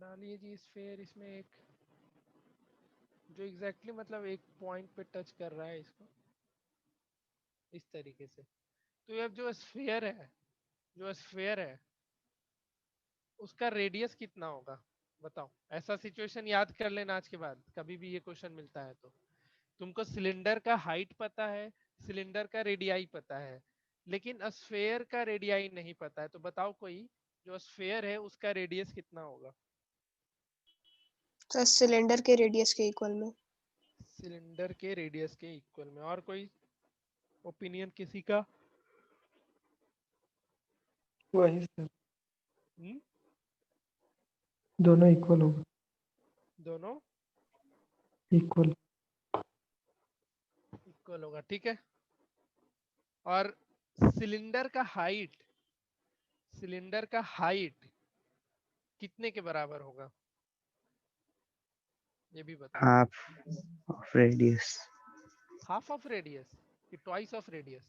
डालिए जी स्फेयर इसमें एक, जो एग्जैक्टली मतलब एक पॉइंट पे टच कर रहा है इसको, इस तरीके से। तो अब जो स्फेयर है उसका रेडियस कितना होगा? बताओ। ऐसा सिचुएशन याद कर लेना आज के बाद, कभी भी ये क्वेश्चन मिलता है तो। तुमको सिलेंडर का हाइट पता है, सिलेंडर का रेडियाई पता है, लेकिन स्फेयर का रेडियाई नहीं पता है। तो बताओ कोई, जो स्फेयर है उसका रेडियस कितना होगा? सर सिलेंडर के रेडियस के इक्वल में। सिलेंडर के रेडियस के इक्वल में। और कोई ओपिनियन किसी का? वही सर, हुँ? दोनों इक्वल होगा। दोनों इक्वल। इक्वल होगा, ठीक है। और सिलेंडर का हाइट, सिलेंडर का हाइट कितने के बराबर होगा, ये भी बताओ। half of radius. Half of radius कि twice of radius?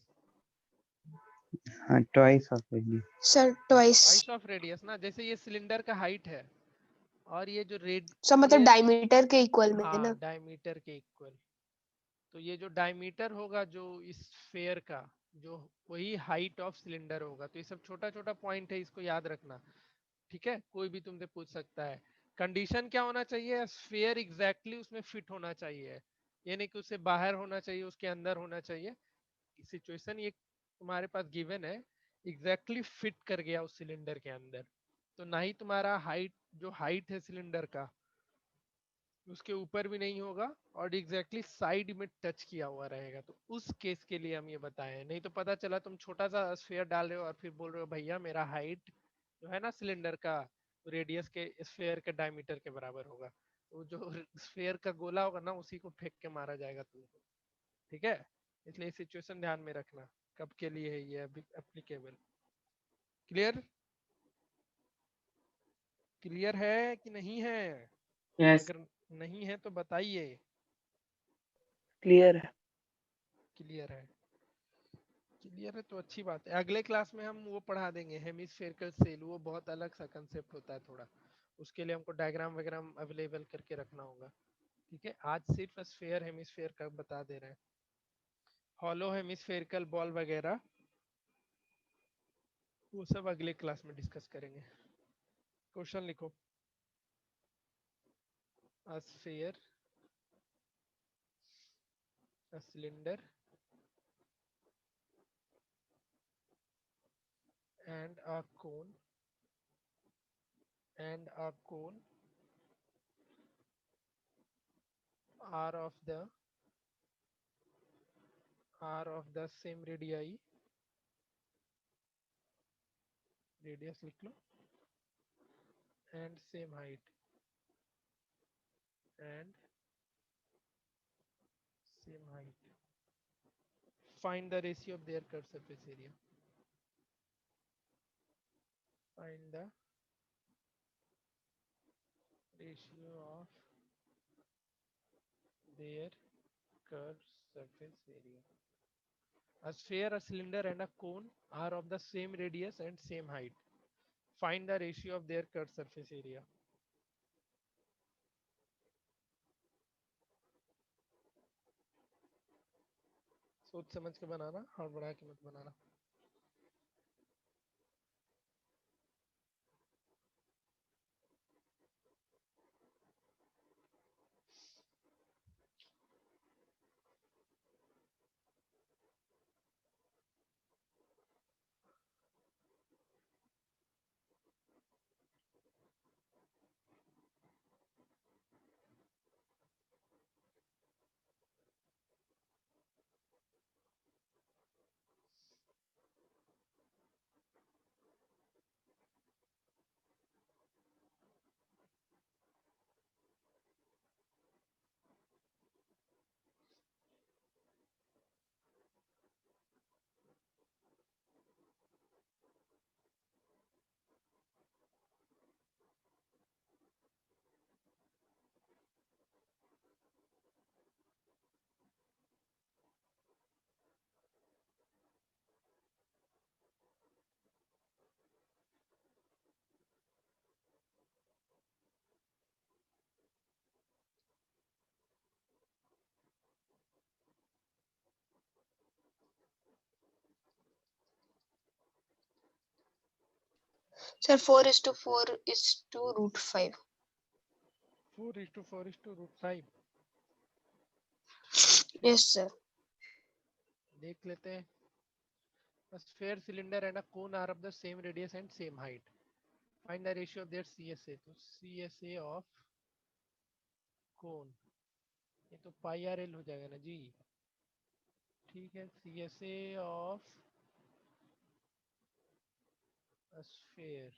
Twice of radius. Sir twice. Twice of radius ना। जैसे ये सिलेंडर का हाइट है और ये जो रेड, सर मतलब ये डायमीटर के इक्वल में है ना। हाँ डायमीटर के इक्वल। तो ये जो डायमीटर होगा जो इस स्फेयर का, जो वही हाइट ऑफ सिलेंडर होगा। तो ये सब छोटा छोटा पॉइंट है, इसको याद रखना, ठीक है। कोई भी तुमसे पूछ सकता है। कंडीशन क्या होना चाहिए? स्फेयर एग्जैक्टली उसमें फिट होना चाहिए, ये नहीं कि उससे बाहर होना चाहिए, उसके अंदर होना चाहिए। सिचुएशन ये तुम्हारे पास गिवन है, एग्जैक्टली फिट कर गया उस सिलेंडर के अंदर। तो ना ही तुम्हारा हाइट, जो हाइट है सिलेंडर का, उसके ऊपर भी नहीं होगा और एग्जैक्टली साइड में टच किया हुआ रहेगा। तो उस केस के लिए हम ये बताए हैं। नहीं तो पता चला तुम छोटा सा स्फेयर डाल रहे हो और फिर बोल रहे हो भैया मेरा हाइट जो है ना सिलेंडर का, रेडियस के स्फेयर के डायमीटर के बराबर होगा। तो जो स्फेयर का गोला होगा ना, उसी को फेंक के मारा जाएगा तुमको, ठीक है। इसलिए सिचुएशन ध्यान में रखना कब के लिए है ये एप्लीकेबल। क्लियर? क्लियर है कि नहीं है? Yes. अगर नहीं है तो बताइए। क्लियर है। क्लियर है? क्लियर है तो अच्छी बात है। अगले क्लास में हम वो पढ़ा देंगे हेमिस्फेरिकल सेल, वो बहुत अलग सा कंसेप्ट होता है थोड़ा। उसके लिए हमको डायग्राम वगैरह अवेलेबल करके रखना होगा, ठीक है। आज सिर्फ स्फेयर हेमिस्फेयर का बता दे रहे हैं। हॉलो हेमिस्फेरिकल बॉल वगैरह वो सब अगले क्लास में डिस्कस करेंगे। क्वेश्चन लिखो। A sphere, a cylinder and a cone are of the same radii, radius लिख लो, and same height, and same height. Find the ratio of their curved surface area. Find the ratio of their curved surface area. A sphere, a cylinder and a cone are of the same radius and same height. Find the ratio of their curved surface area. सोच समझ के बनाना, हड़बड़ा के मत बनाना। Sir 4:4:5। 4:4:5। Yes sir. देख लेते हैं। A sphere, cylinder and a cone are of the same radius and same height. Find the ratio of their CSA. तो CSA of cone, ये तो पाई आर एल हो जाएगा ना जी। ठीक है, CSA of a sphere,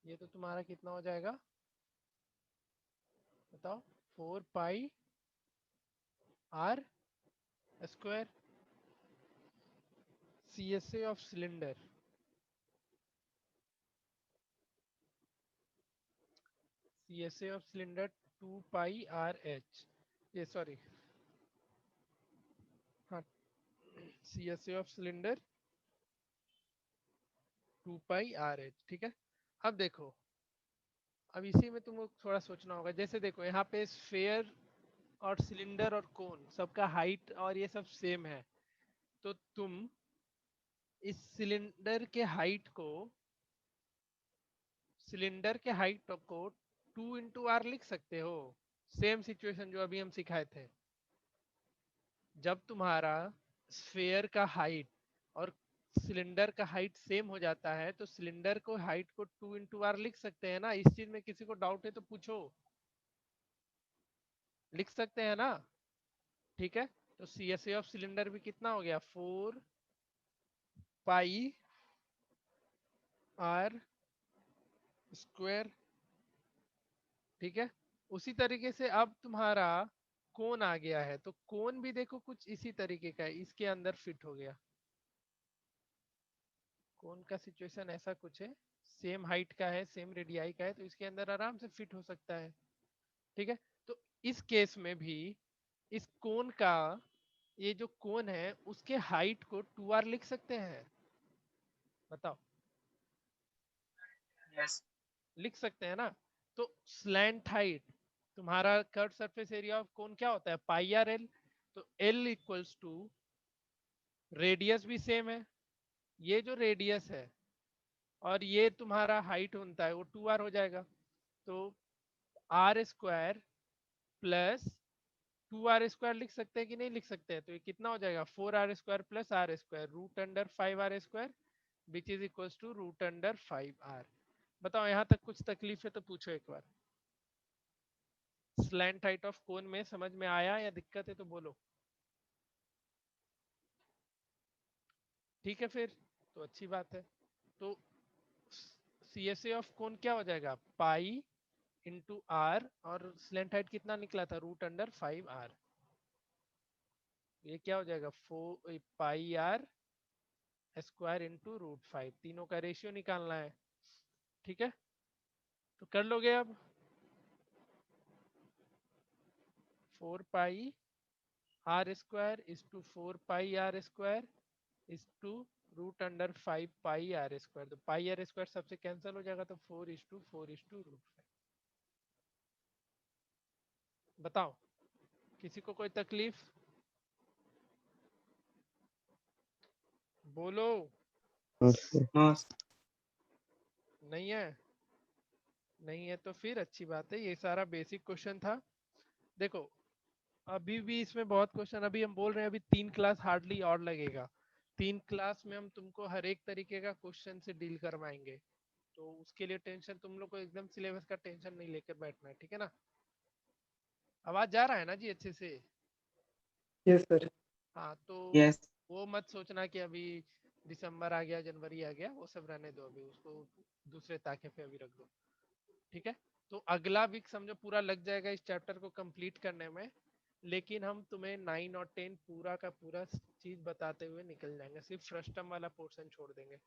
ये तो तुम्हारा कितना हो जाएगा बताओ, 4 pi r square. CSA of cylinder, CSA of cylinder 2 pi r h, ये सॉरी हाँ, CSA of cylinder 2 pi r h. ठीक है, अब देखो, अब इसी में तुमको थोड़ा सोचना होगा। जैसे देखो यहाँ पे स्फेयर और सिलेंडर और कोन सबका हाइट और ये सब सेम है, तो तुम इस सिलेंडर के हाइट को, सिलेंडर के हाइट को 2 इंटू आर लिख सकते हो। सेम सिचुएशन जो अभी हम सिखाए थे, जब तुम्हारा स्फेयर का हाइट और सिलेंडर का हाइट सेम हो जाता है तो सिलेंडर को हाइट को 2 इंटू आर लिख सकते हैं ना। इस चीज में किसी को डाउट है तो पूछो, लिख सकते हैं ना। ठीक है, तो CSA ऑफ सिलेंडर भी कितना हो गया, 4 पाई आर स्क्वायर। ठीक है, उसी तरीके से अब तुम्हारा कोन आ गया है, तो कोन भी देखो कुछ इसी तरीके का है, इसके अंदर फिट हो गया। कोन का सिचुएशन ऐसा कुछ है, सेम हाइट का है, सेम रेडियाई का है, तो इसके अंदर आराम से फिट हो सकता है। ठीक है, तो इस केस में भी इस कोन का, ये जो कोन है उसके हाइट को 2r लिख सकते हैं, बताओ। Yes. लिख सकते हैं ना। तो स्लैंट हाइट, तुम्हारा curve surface area of cone क्या होता है, पाई आर एल। तो एल इक्वल्स टू, रेडियस भी सेम है, ये जो रेडियस है और ये तुम्हारा हाइट होता है वो 2r हो जाएगा। तो r square plus 2r square लिख सकते हैं कि नहीं लिख सकते हैं, तो ये कितना हो जाएगा, 4r square plus r square root under 5r square which is equals to root under 5r। बताओ यहाँ तक कुछ तकलीफ है तो पूछो एक बार। स्लैंट हाइट ऑफ कोन में समझ में आया या दिक्कत है तो बोलो। ठीक है, फिर तो अच्छी बात है। तो CSA ऑफ कोन क्या हो जाएगा, पाई इंटू आर, और स्लैंट हाइट कितना निकला था, रूट अंडर 5r। ये क्या हो जाएगा, 4 pi r square into root 5, तीनों का रेशियो निकालना है। ठीक है, तो कर लोगे अब। 4 pi r square is to 4 pi r square is to root under 5 pi r square. तो पाई आर स्क्वायर सबसे कैंसिल हो जाएगा, तो 4 रूट 5। बताओ, किसी को कोई तकलीफ, बोलो। No. नहीं है, नहीं है तो फिर अच्छी बात है, ये सारा बेसिक क्वेश्चन था। देखो अभी भी इसमें बहुत क्वेश्चन, अभी हम बोल रहे हैं अभी 3 क्लास हार्डली और लगेगा। 3 क्लास में हम तुमको हर एक तरीके का क्वेश्चन से डील करवाएंगे, तो उसके लिए टेंशन, तुम लोग को एकदम सिलेबस का टेंशन नहीं लेकर बैठना है, ठीक है ना। आवाज जा रहा है ना जी अच्छे से। Yes sir. हाँ, तो Yes. वो मत सोचना कि अभी दिसंबर आ गया, जनवरी आ गया, वो सब रहने दो, अभी उसको दूसरे ताके पे अभी रख दो। ठीक है, तो अगला वीक समझो पूरा लग जाएगा इस चैप्टर को कंप्लीट करने में, लेकिन हम तुम्हें 9 और 10 पूरा का पूरा चीज बताते हुए निकल जाएंगे, सिर्फ फ्रस्टम वाला पोर्शन छोड़ देंगे।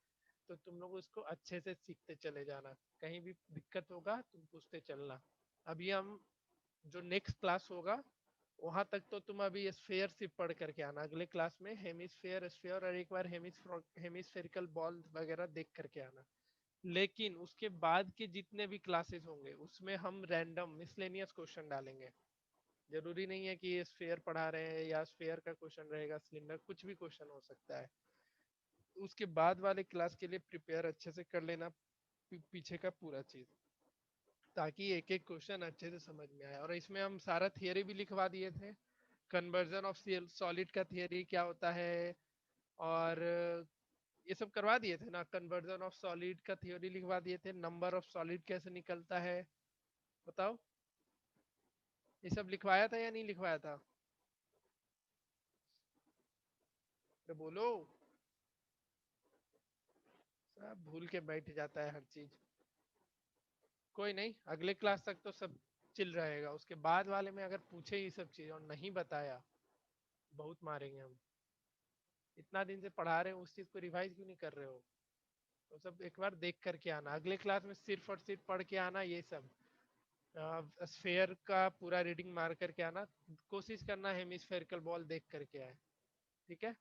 तो तुम लोग उसको अच्छे से सीखते चले जाना, कहीं भी दिक्कत होगा तुम पूछते चलना। अभी हम जो नेक्स्ट क्लास होगा वहां तक तो तुम अभी स्फेयर सिर्फ पढ़ करके आना, अगले क्लास में हेमिस्फेयर, स्फेयर और एक बार हेमिस्फेरिकल बॉल वगैरह देख करके आना। लेकिन उसके बाद के जितने भी क्लासेस होंगे उसमें हम रैंडम मिसलेनियस क्वेश्चन डालेंगे। जरूरी नहीं है कि स्फेयर पढ़ा रहे हैं या स्फेयर का क्वेश्चन रहेगा, सिलेंडर, कुछ भी क्वेश्चन हो सकता है। उसके बाद वाले क्लास के लिए प्रिपेयर अच्छे से कर लेना पीछे का पूरा चीज, ताकि एक एक क्वेश्चन अच्छे से समझ में आए। और इसमें हम सारा थियरी भी लिखवा दिए थे, कन्वर्जन ऑफ सॉलिड का थियरी क्या होता है, और ये सब करवा दिए थे ना। कन्वर्जन ऑफ सॉलिड का थ्योरी लिखवा दिए थे, नंबर ऑफ सॉलिड कैसे निकलता है, बताओ। ये सब लिखवाया था या नहीं लिखवाया था, तो बोलो। सब भूल के बैठ जाता है हर चीज। कोई नहीं, अगले क्लास तक तो सब चिल रहेगा। उसके बाद वाले में अगर पूछे ये सब चीज और नहीं बताया, बहुत मारेंगे हम। इतना दिन से पढ़ा रहे हो, उस चीज को रिवाइज क्यों नहीं कर रहे हो। तो सब एक बार देख करके आना, अगले क्लास में सिर्फ और सिर्फ पढ़ के आना। ये सब स्फेयर का पूरा रीडिंग मार करके आना। कोशिश करना हेमिस्फेरिकल बॉल देख करके आए, ठीक है।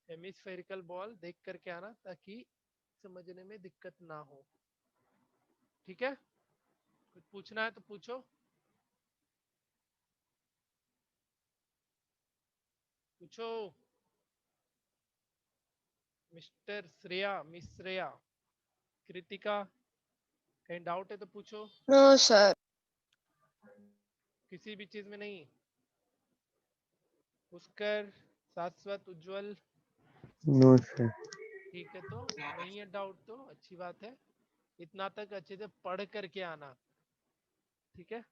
हेमिस्फेरिकल बॉल देख करके आना ताकि समझने में दिक्कत ना हो, ठीक है। कुछ पूछना है तो पूछो, पूछो। मिस्टर श्रेया, मिस श्रेया, कृतिका, कहीं डाउट है तो पूछो। No sir. किसी भी चीज में नहीं। पुष्कर, शाश्वत, उज्जवल, नो सर। ठीक है। तो नहीं है डाउट तो अच्छी बात है। इतना तक अच्छे से पढ़ करके आना, ठीक है।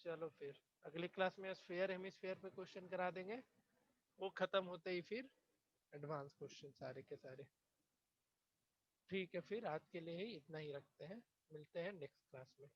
चलो फिर अगली क्लास में स्फीयर हेमिस्फीयर पे क्वेश्चन करा देंगे। वो खत्म होते ही फिर एडवांस क्वेश्चन सारे के सारे, ठीक है। फिर आज के लिए ही इतना ही रखते हैं, मिलते हैं नेक्स्ट क्लास में।